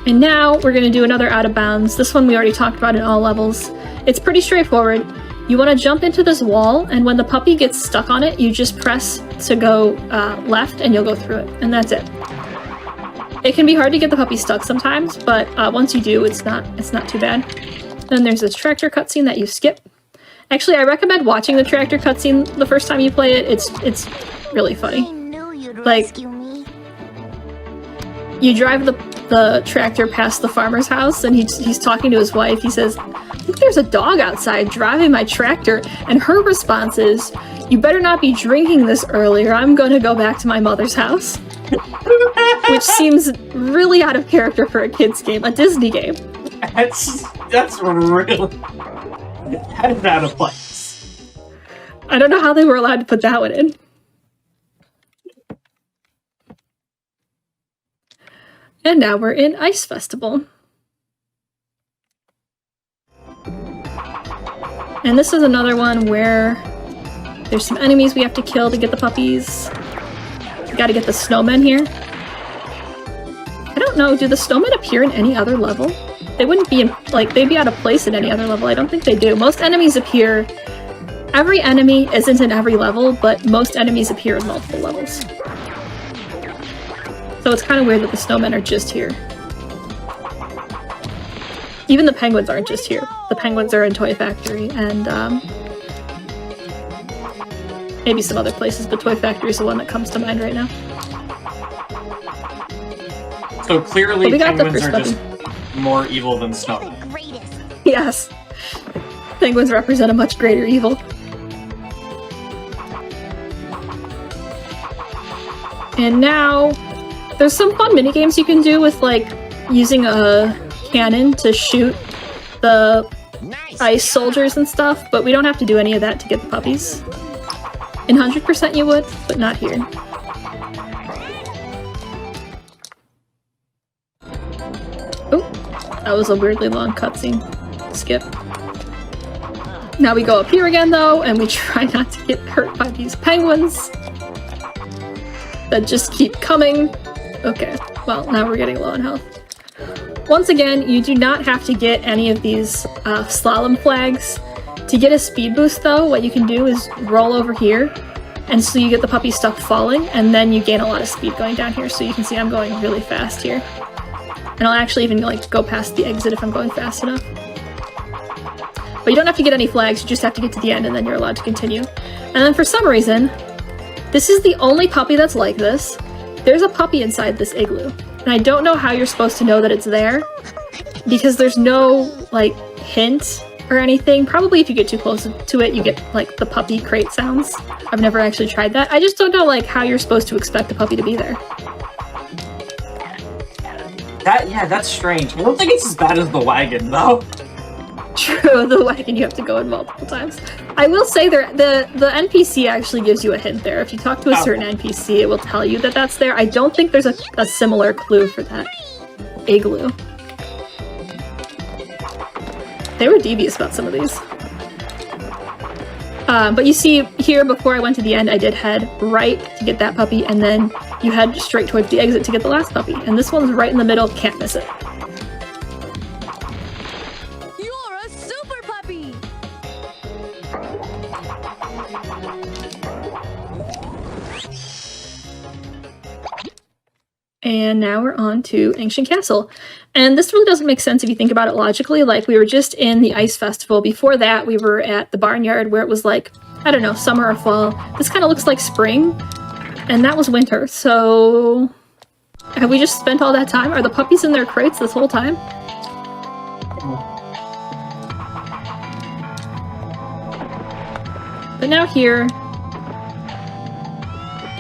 And now, we're going to do another out of bounds. This one we already talked about in all levels. It's pretty straightforward. You want to jump into this wall, and when the puppy gets stuck on it, you just press to go left, and you'll go through it. And that's it. It can be hard to get the puppy stuck sometimes, but once you do, it's not too bad. Then there's this tractor cutscene that you skip. Actually, I recommend watching the tractor cutscene the first time you play it. It's really funny. Like, you drive the tractor past the farmer's house, and he's talking to his wife. He says, "Look, there's a dog outside driving my tractor," and her response is, "You better not be drinking this early, or I'm gonna go back to my mother's house." Which seems really out of character for a kid's game, a Disney game. That's really out of place. I don't know how they were allowed to put that one in. And now we're in Ice Festival. And this is another one where there's some enemies we have to kill to get the puppies. We gotta get the snowmen here. I don't know, do the snowmen appear in any other level? They wouldn't be in, like, they'd be out of place in any other level. I don't think they do. Most enemies appear... Every enemy isn't in every level, but most enemies appear in multiple levels. So it's kind of weird that the snowmen are just here. Even the penguins aren't just here. The penguins are in Toy Factory and maybe some other places, but Toy Factory is the one that comes to mind right now. So clearly penguins are just more evil than snowmen. Yes. Penguins represent a much greater evil. And now, there's some fun minigames you can do with, like, using a cannon to shoot the ice soldiers and stuff, but we don't have to do any of that to get the puppies. In 100% you would, but not here. Oh, that was a weirdly long cutscene. Skip. Now we go up here again, though, and we try not to get hurt by these penguins that just keep coming. Okay, well, now we're getting low on health. Once again, you do not have to get any of these slalom flags. To get a speed boost, though, what you can do is roll over here, and so you get the puppy stuck falling, and then you gain a lot of speed going down here, so you can see I'm going really fast here. And I'll actually even, like, go past the exit if I'm going fast enough. But you don't have to get any flags, you just have to get to the end, and then you're allowed to continue. And then for some reason, this is the only puppy that's like this. There's a puppy inside this igloo, and I don't know how you're supposed to know that it's there, because there's no, like, hint or anything. Probably if you get too close to it, you get, like, the puppy crate sounds. I've never actually tried that. I just don't know, like, how you're supposed to expect the puppy to be there. Yeah, that's strange. I don't think it's as bad as the wagon, though. True, the wagon you have to go in multiple times. I will say the NPC actually gives you a hint there. If you talk to a certain NPC, it will tell you that that's there. I don't think there's a similar clue for that igloo. They were devious about some of these. But you see here, before I went to the end, I did head right to get that puppy, and then you head straight towards the exit to get the last puppy. And this one's right in the middle, can't miss it. You're a super puppy! And now we're on to Ancient Castle. And this really doesn't make sense if you think about it logically. Like, we were just in the Ice Festival. Before that, we were at the Barnyard, where it was like, I don't know, summer or fall. This kind of looks like spring, and that was winter. So, have we just spent all that time? Are the puppies in their crates this whole time? But now here,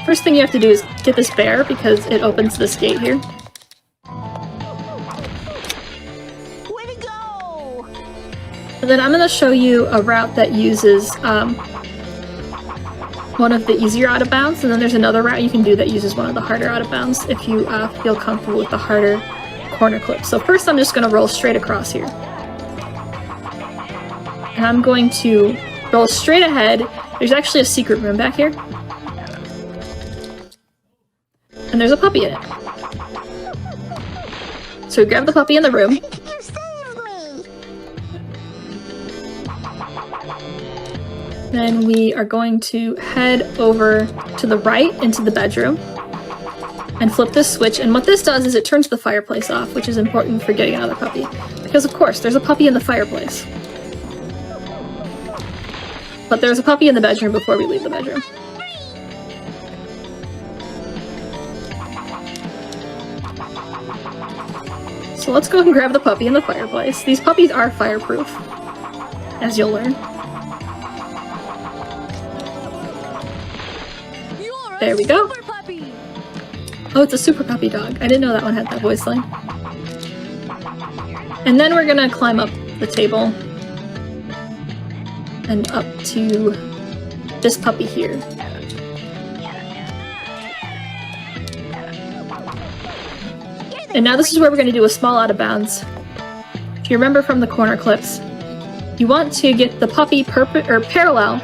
first thing you have to do is get this bear because it opens this gate here. Way to go! And then I'm going to show you a route that uses one of the easier out of bounds, and then there's another route you can do that uses one of the harder out of bounds if you feel comfortable with the harder corner clip. So first I'm just going to roll straight across here. And I'm going to roll straight ahead. There's actually a secret room back here. And there's a puppy in it. So we grab the puppy in the room. You saved me! Then we are going to head over to the right into the bedroom and flip this switch. And what this does is it turns the fireplace off, which is important for getting another puppy. Because of course, there's a puppy in the fireplace. But there's a puppy in the bedroom before we leave the bedroom. So let's go and grab the puppy in the fireplace. These puppies are fireproof, as you'll learn. There we go. Super puppy. Oh, it's a super puppy dog. I didn't know that one had that voice line. And then we're gonna climb up the table and up to this puppy here. And now this is where we're going to do a small out of bounds. If you remember from the corner clips, you want to get the puppy parallel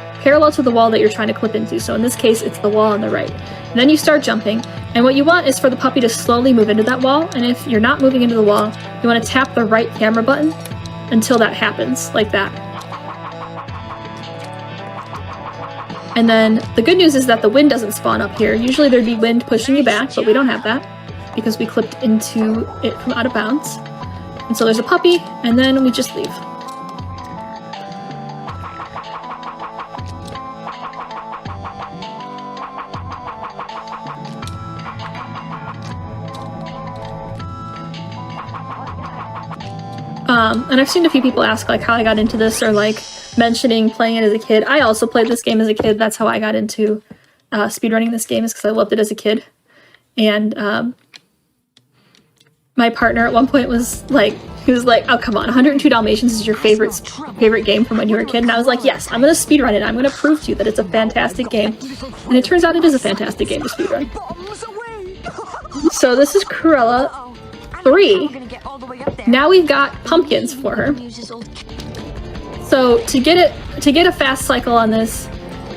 to the wall that you're trying to clip into. So in this case, it's the wall on the right. And then you start jumping, and what you want is for the puppy to slowly move into that wall. And if you're not moving into the wall, you want to tap the right camera button until that happens, like that. And then the good news is that the wind doesn't spawn up here. Usually there'd be wind pushing you back, but we don't have that because we clipped into it from out of bounds. And so there's a puppy, and then we just leave. And I've seen a few people ask like how I got into this, or like mentioning playing it as a kid. I also played this game as a kid. That's how I got into speedrunning this game, is because I loved it as a kid. And my partner at one point was like, he was like, oh come on, 102 Dalmatians is your favorite game from when you were a kid? And I was like, yes, I'm gonna speedrun it. I'm gonna prove to you that it's a fantastic game. And it turns out it is a fantastic game to speedrun. So this is Cruella III. Now we've got pumpkins for her. So to get a fast cycle on this,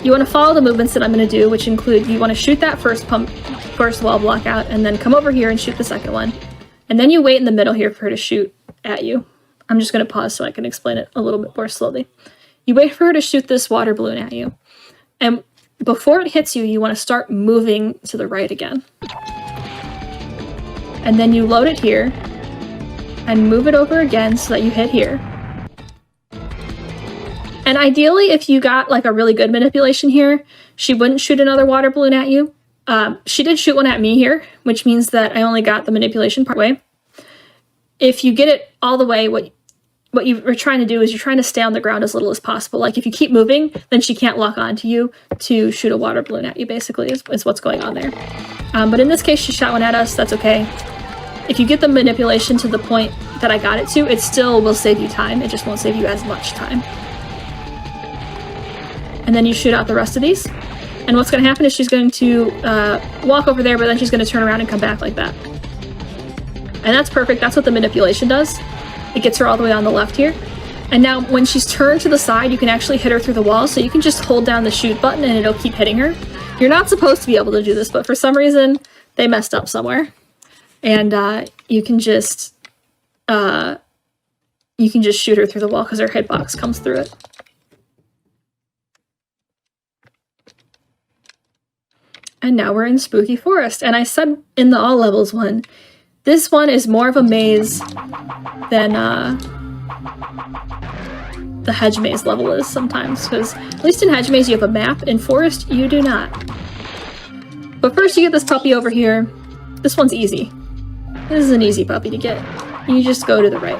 you want to follow the movements that I'm going to do, which include you want to shoot that first wall block out, and then come over here and shoot the second one. And then you wait in the middle here for her to shoot at you. I'm just going to pause so I can explain it a little bit more slowly. You wait for her to shoot this water balloon at you. And before it hits you, you want to start moving to the right again. And then you load it here and move it over again so that you hit here. And ideally, if you got like a really good manipulation here, she wouldn't shoot another water balloon at you. She did shoot one at me here, which means that I only got the manipulation part way. If you get it all the way, what you are trying to do is you're trying to stay on the ground as little as possible. Like if you keep moving, then she can't lock onto you to shoot a water balloon at you, basically, is what's going on there. But in this case, she shot one at us. That's okay. If you get the manipulation to the point that I got it to, it still will save you time. It just won't save you as much time. And then you shoot out the rest of these. And what's going to happen is she's going to walk over there, but then she's going to turn around and come back like that. And that's perfect. That's what the manipulation does. It gets her all the way on the left here. And now when she's turned to the side, you can actually hit her through the wall. So you can just hold down the shoot button and it'll keep hitting her. You're not supposed to be able to do this, but for some reason, they messed up somewhere. And you can just shoot her through the wall because her hitbox comes through it. And now we're in Spooky Forest. And I said in the all levels one, this one is more of a maze than the Hedge Maze level is sometimes. Because at least in Hedge Maze you have a map. In Forest, you do not. But first you get this puppy over here. This one's easy. This is an easy puppy to get. You just go to the right.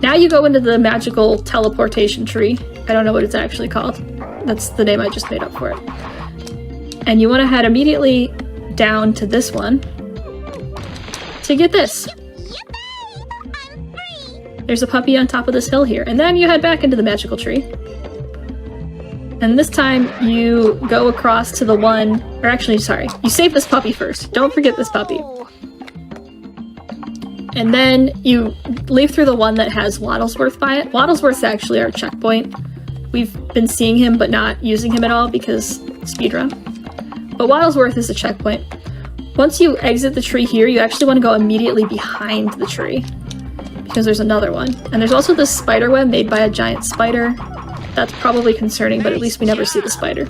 Now you go into the magical teleportation tree. I don't know what it's actually called. That's the name I just made up for it. And you want to head immediately down to this one to get this. I'm free. There's a puppy on top of this hill here. And then you head back into the magical tree. And this time you go across to the one, or actually, sorry, you save this puppy first. Don't forget this puppy. And then you leave through the one that has Waddlesworth by it. Waddlesworth's actually our checkpoint. We've been seeing him but not using him at all because speedrun. But Waddlesworth is a checkpoint. Once you exit the tree here, you actually want to go immediately behind the tree because there's another one. And there's also this spider web made by a giant spider. That's probably concerning, but at least we never see the spider.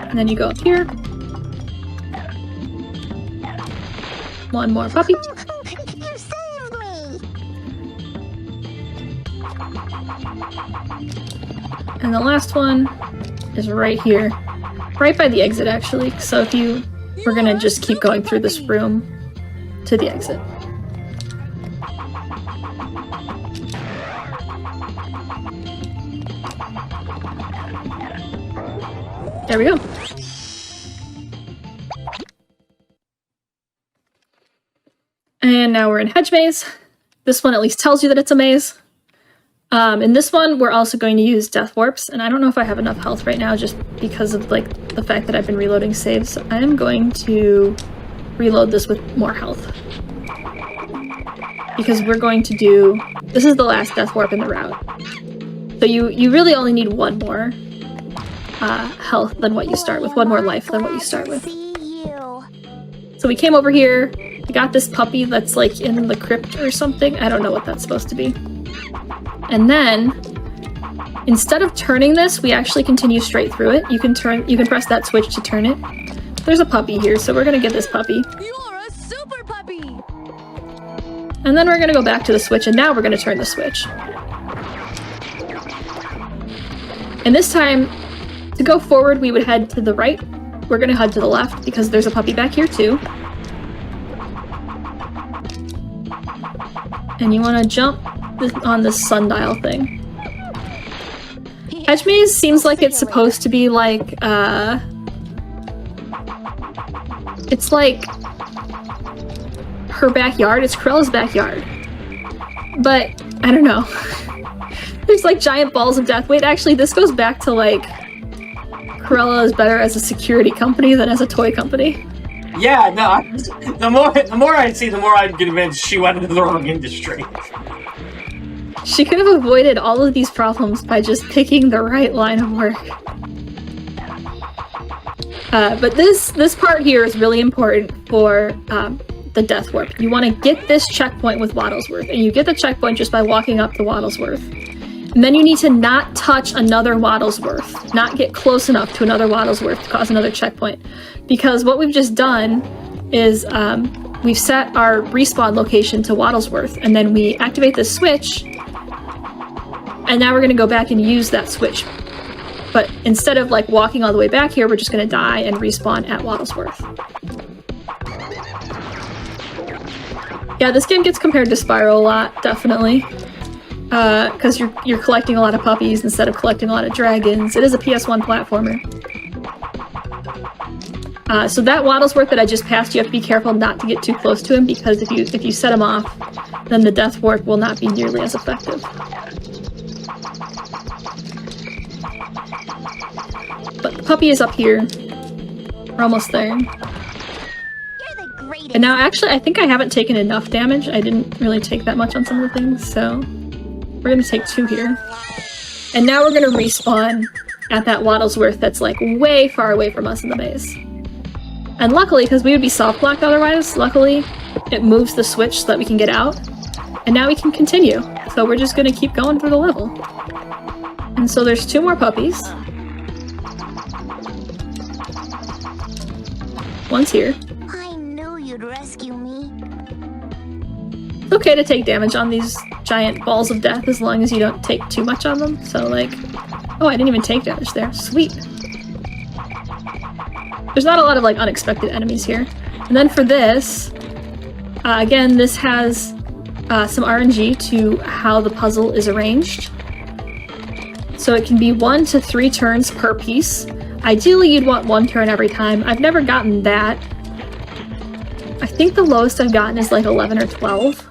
And then you go up here. One more puppy. You saved me. And the last one is right here. Right by the exit, actually. So if you... We're gonna just keep going through this room to the exit. There we go. And now we're in Hedge Maze. This one at least tells you that it's a maze. In this one, we're also going to use Death Warps, and I don't know if I have enough health right now just because of like the fact that I've been reloading saves. So I am going to reload this with more health. Because we're going to do... This is the last Death Warp in the route. So you really only need one more health than what you start with, one more life than what you start with. See you. So we came over here, we got this puppy that's like in the crypt or something. I don't know what that's supposed to be. And then, instead of turning this, we actually continue straight through it. You can press that switch to turn it. There's a puppy here, so we're gonna get this puppy. You're a super puppy! And then we're gonna go back to the switch, and now we're gonna turn the switch. And this time, to go forward, we would head to the right. We're gonna head to the left, because there's a puppy back here too. And you wanna jump on this sundial thing. Hedge Maze seems like it's supposed to be like, it's like her backyard. It's Cruella's backyard. But, I don't know. There's like giant balls of death. Wait, actually, this goes back to like, Cruella is better as a security company than as a toy company. Yeah, no, the more I see, the more I'm convinced she went into the wrong industry. She could have avoided all of these problems by just picking the right line of work. But this part here is really important for the Death Warp. You want to get this checkpoint with Waddlesworth, and you get the checkpoint just by walking up to Waddlesworth. And then you need to not touch another Waddlesworth, not get close enough to another Waddlesworth to cause another checkpoint. Because what we've just done is we've set our respawn location to Waddlesworth, and then we activate this switch, and now we're going to go back and use that switch. But instead of like walking all the way back here, we're just going to die and respawn at Waddlesworth. Yeah, this game gets compared to Spyro a lot, definitely. Because you're collecting a lot of puppies instead of collecting a lot of dragons. It is a PS1 platformer. So that Waddlesworth that I just passed, you have to be careful not to get too close to him, because if you set him off, then the Death Warp will not be nearly as effective. But the puppy is up here. We're almost there. You're the greatest. And now, actually, I think I haven't taken enough damage. I didn't really take that much on some of the things, so we're gonna take 2 here. And now we're gonna respawn at that Waddlesworth that's like way far away from us in the maze. And luckily, because we would be soft blocked otherwise, luckily it moves the switch so that we can get out. And now we can continue. So we're just gonna keep going through the level. And so there's 2 more puppies. One's here. I knew you'd rescue me. It's okay to take damage on these giant balls of death as long as you don't take too much on them. So like, oh, I didn't even take damage there. Sweet. There's not a lot of like unexpected enemies here. And then for this, again, this has some RNG to how the puzzle is arranged. So it can be 1 to 3 turns per piece. Ideally, you'd want 1 turn every time. I've never gotten that. I think the lowest I've gotten is like 11 or 12.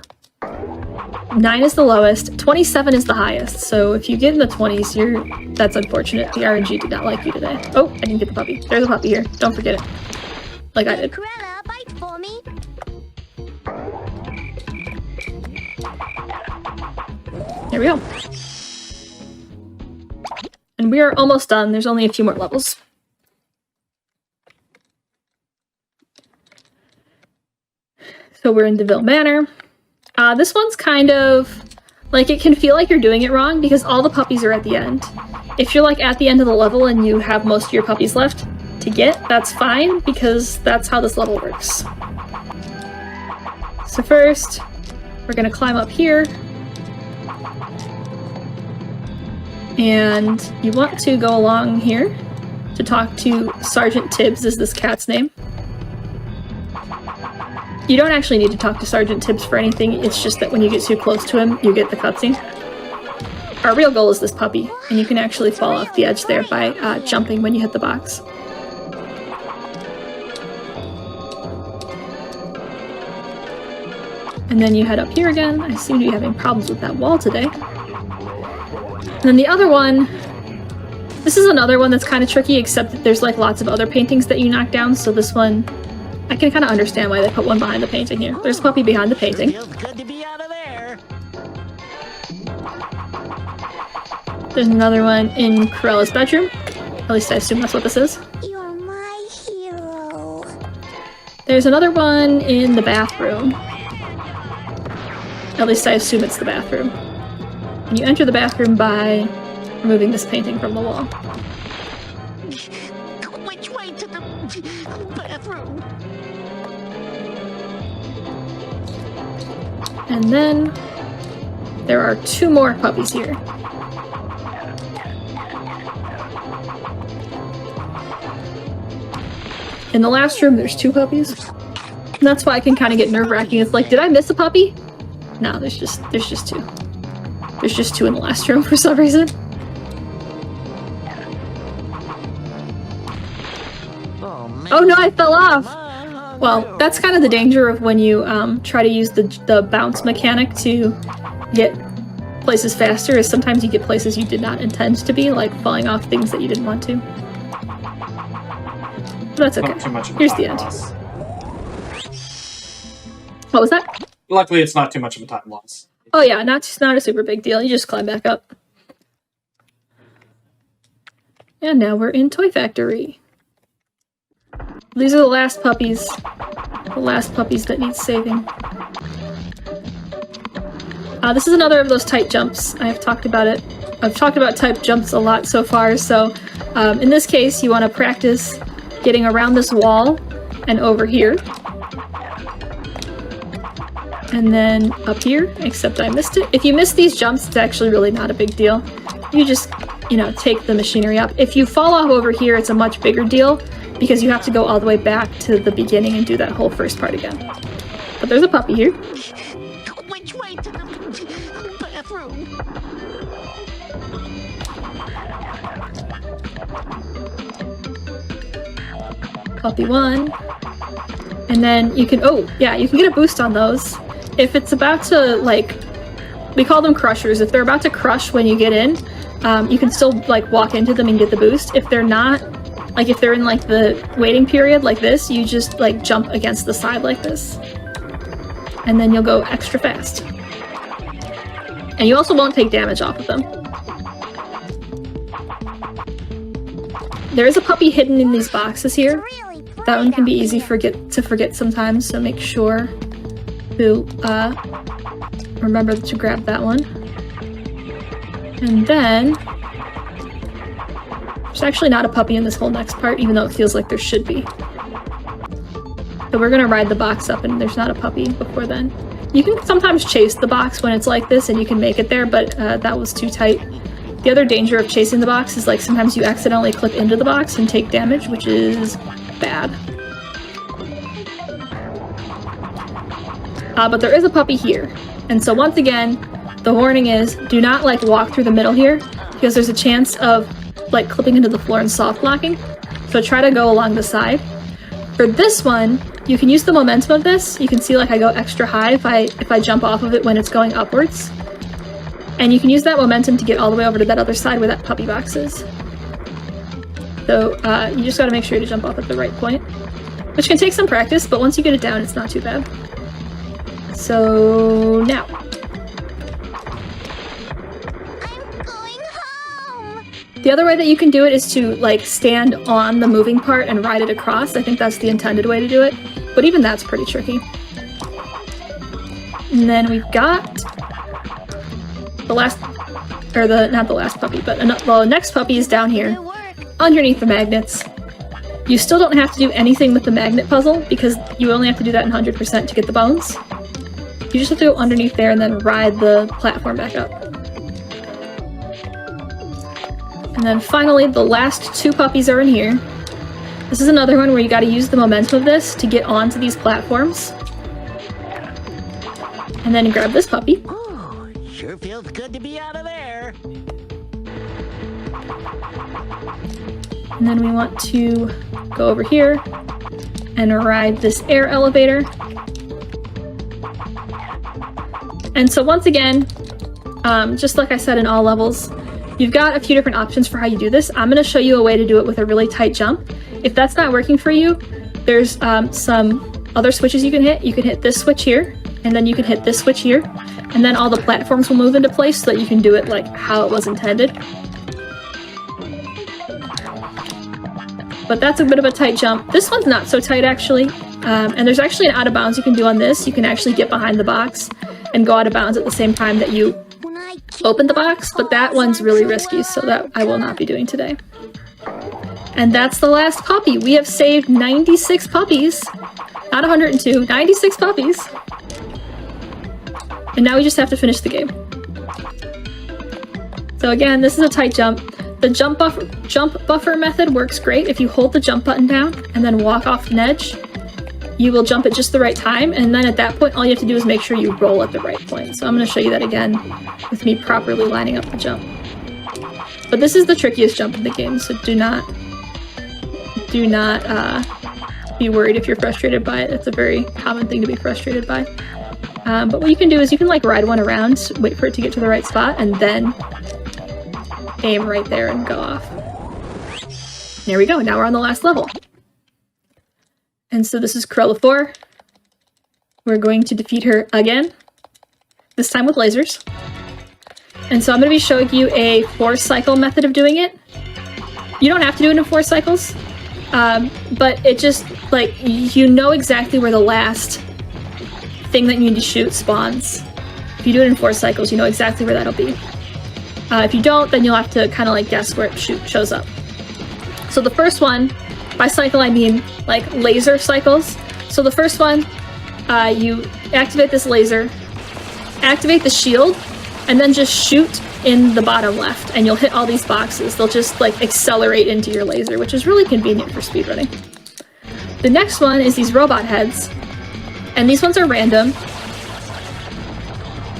9 is the lowest. 27 is the highest. So if you get in the 20s, that's unfortunate. The RNG did not like you today. Oh, I didn't get the puppy. There's a puppy here. Don't forget it. Like I did. Cruella, bite for me. Here we go. And we are almost done. There's only a few more levels. So we're in Vil Manor. This one's kind of like, it can feel like you're doing it wrong because all the puppies are at the end. If you're like at the end of the level and you have most of your puppies left to get, that's fine because that's how this level works. So first, we're gonna climb up here. And you want to go along here to talk to Sergeant Tibbs, is this cat's name. You don't actually need to talk to Sergeant Tibbs for anything, it's just that when you get too close to him, you get the cutscene. Our real goal is this puppy, and you can actually fall off the edge there by jumping when you hit the box. And then you head up here again. I seem to be having problems with that wall today. And then the other one, this is another one that's kind of tricky, except that there's like lots of other paintings that you knock down, so this one, I can kind of understand why they put one behind the painting here. There's a puppy behind the painting. Feels good to be out of there. There's another one in Cruella's bedroom. At least I assume that's what this is. You're my hero. There's another one in the bathroom. At least I assume it's the bathroom. And you enter the bathroom by removing this painting from the wall. Which way to the bathroom? And then there are 2 more puppies here. In the last room, there's 2 puppies. And that's why I can kind of get nerve-wracking. It's like, did I miss a puppy? No, there's just 2. There's just 2 in the last room for some reason. Oh, man. Oh no, I fell off! Well, that's kind of the danger of when you try to use the bounce mechanic to get places faster, is sometimes you get places you did not intend to be, like falling off things that you didn't want to. But that's okay. Not too much of a Here's time the end. loss. What was that? Luckily, it's not too much of a time loss. Oh yeah, not a super big deal. You just climb back up. And now we're in Toy Factory. These are the last puppies. The last puppies that need saving. This is another of those tight jumps. I've talked about it. I've talked about tight jumps a lot so far, so in this case you want to practice getting around this wall and over here. And then up here, except I missed it. If you miss these jumps, it's actually really not a big deal. You just, you know, take the machinery up. If you fall off over here, it's a much bigger deal because you have to go all the way back to the beginning and do that whole first part again. But there's a puppy here. Which way to the bathroom? Puppy 1. And then you can, oh, yeah, you can get a boost on those. If it's about to, like, we call them crushers. If they're about to crush when you get in, you can still, like, walk into them and get the boost. If they're not, like, if they're in, like, the waiting period like this, you just, like, jump against the side like this. And then you'll go extra fast. And you also won't take damage off of them. There is a puppy hidden in these boxes here. That one can be easy to forget sometimes, so make sure to remember to grab that one. And then there's actually not a puppy in this whole next part, even though it feels like there should be. So we're gonna ride the box up and there's not a puppy before then. You can sometimes chase the box when it's like this and you can make it there, but that was too tight. The other danger of chasing the box is, like, sometimes you accidentally clip into the box and take damage, which is bad. but there is a puppy here. And so once again, the warning is do not like walk through the middle here because there's a chance of like clipping into the floor and soft locking. So try to go along the side. For this one, you can use the momentum of this. You can see like I go extra high if I jump off of it when it's going upwards. And you can use that momentum to get all the way over to that other side where that puppy box is. So you just gotta make sure to jump off at the right point, which can take some practice, but once you get it down, it's not too bad. So now. I'm going home. The other way that you can do it is to like stand on the moving part and ride it across. I think that's the intended way to do it, but even that's pretty tricky. And then we've got the last, or not the last puppy, but the next puppy is down here, Good work. underneath the magnets. You still don't have to do anything with the magnet puzzle because you only have to do that in 100% to get the bones. You just have to go underneath there and then ride the platform back up. And then finally, the last two puppies are in here. This is another one where you gotta use the momentum of this to get onto these platforms. And then grab this puppy. Ooh, sure feels good to be out of there. And then we want to go over here and ride this air elevator. And so once again, just like I said in all levels, you've got a few different options for how you do this. I'm going to show you a way to do it with a really tight jump. If that's not working for you, there's some other switches you can hit. You can hit this switch here, and then you can hit this switch here, and then all the platforms will move into place so that you can do it like how it was intended. But that's a bit of a tight jump. This one's not so tight actually, and there's actually an out of bounds you can do on this. You can actually get behind the box and go out of bounds at the same time that you When I open the box, but that one's really risky, so that I will not be doing today. And that's the last puppy. We have saved 96 puppies, not 102, 96 puppies. And now we just have to finish the game. So again, this is a tight jump. The jump buffer method works great. If you hold the jump button down and then walk off an edge, you will jump at just the right time, and then at that point all you have to do is make sure you roll at the right point. So I'm going to show you that again with me properly lining up the jump. But this is the trickiest jump in the game, so do not be worried if you're frustrated by it. It's a very common thing to be frustrated by. But what you can do is you can like ride one around, wait for it to get to the right spot, and then aim right there and go off. There we go, now we're on the last level. And so this is Cruella IV. We're going to defeat her again, this time with lasers. And so I'm going to be showing you a 4-cycle method of doing it. You don't have to do it in 4 cycles, but it just, like, you know exactly where the last thing that you need to shoot spawns. If you do it in 4 cycles, you know exactly where that'll be. If you don't, then you'll have to kind of like guess where it shows up. So the first one, by cycle I mean like laser cycles. So the first one, you activate this laser, activate the shield, and then just shoot in the bottom left, and you'll hit all these boxes. They'll just like accelerate into your laser, which is really convenient for speedrunning. The next one is these robot heads, and these ones are random.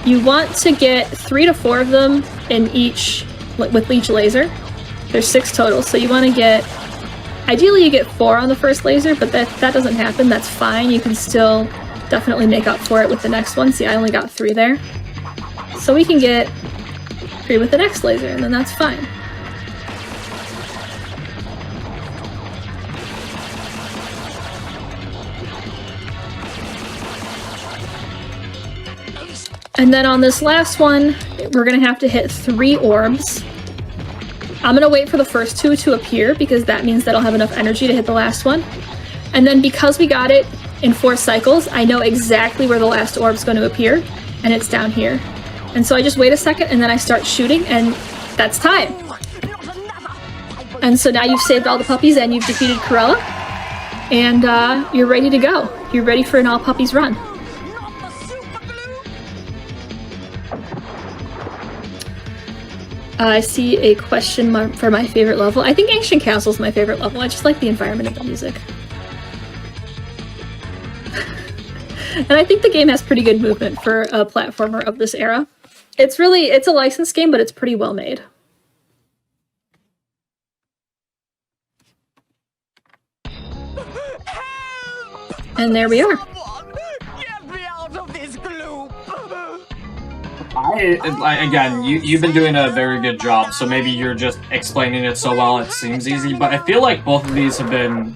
You want to get 3 to 4 of them in with each laser. There's 6 total, so you want to get, ideally you get 4 on the first laser, but that doesn't happen, that's fine. You can still definitely make up for it with the next one. See, I only got 3 there. So we can get 3 with the next laser, and then that's fine. And then on this last one, we're gonna have to hit 3 orbs. I'm gonna wait for the first 2 to appear because that means that I'll have enough energy to hit the last one. And then because we got it in 4 cycles, I know exactly where the last orb's gonna appear, and it's down here. And so I just wait a second and then I start shooting, and that's time. And so now you've saved all the puppies and you've defeated Cruella, and you're ready to go. You're ready for an all puppies run. I see a question for my favorite level. I think Ancient Castle is my favorite level. I just like the environment and the music. And I think the game has pretty good movement for a platformer of this era. It's a licensed game, but it's pretty well made. And there we are. Get me out of this gloop! Again, you've been doing a very good job, so maybe you're just explaining it so well it seems easy, but I feel like both of these have been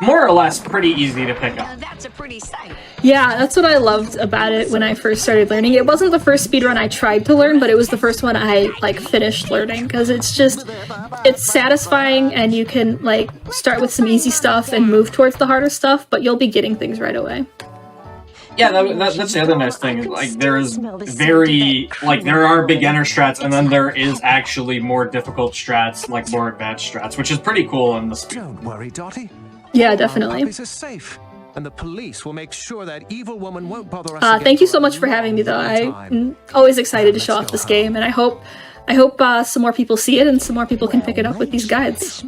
more or less pretty easy to pick up. That's a pretty sight. Yeah, that's what I loved about it when I first started learning. It wasn't the first speedrun I tried to learn, but it was the first one I, like, finished learning, because it's satisfying, and you can, like, start with some easy stuff and move towards the harder stuff, but you'll be getting things right away. Yeah, that's the other nice thing. Like, there are beginner strats, and then there is actually more difficult strats, like more advanced strats, which is pretty cool in this. Don't worry, Dottie. Yeah, definitely. Puppies are safe, and the police will make sure that evil woman won't bother us. Thank you so much for having me, though. I'm always excited to show off this game, and I hope some more people see it and some more people can pick it up with these guides.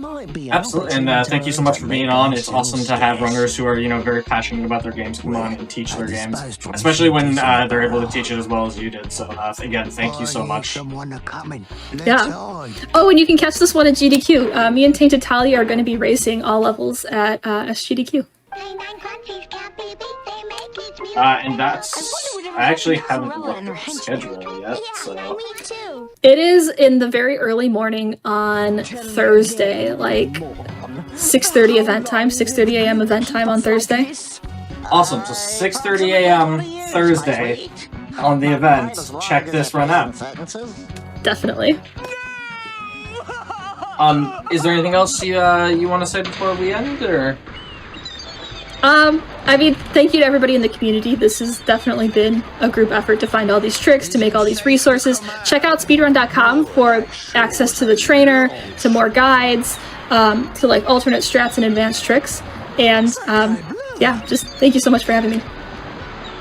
Absolutely, and thank you so much for being on. It's awesome to have runners who are, very passionate about their games come on and teach their games, especially when they're able to teach it as well as you did. So again, thank you so much. Yeah. Oh, and you can catch this one at GDQ. Me and Tainted Talia are going to be racing all levels at SGDQ. And I actually haven't looked at the schedule yet, so... It is in the very early morning on Thursday, like 6:30 event time, 6:30 a.m. event time on Thursday. Awesome, so 6:30 a.m. Thursday on the event. Check this run out. Definitely. Is there anything else you want to say before we end, or...? I mean, thank you to everybody in the community. This has definitely been a group effort to find all these tricks, to make all these resources. Check out speedrun.com for access to the trainer, to more guides, to like alternate strats and advanced tricks. And yeah, just thank you so much for having me.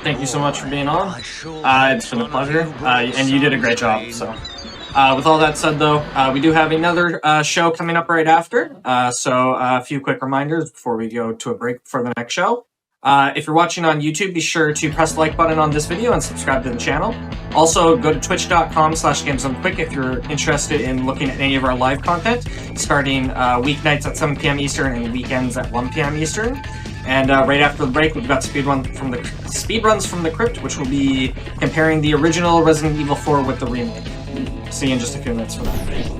Thank you so much for being on. It's been a pleasure, and you did a great job, so... with all that said, though, we do have another show coming up right after. So a few quick reminders before we go to a break for the next show. If you're watching on YouTube, be sure to press the like button on this video and subscribe to the channel. Also, go to twitch.com/GamesDoneQuick if you're interested in looking at any of our live content, starting weeknights at 7 p.m. Eastern and weekends at 1 p.m. Eastern. And right after the break, we've got Speedruns from the Crypt, which will be comparing the original Resident Evil 4 with the remake. See you in just a few minutes from that.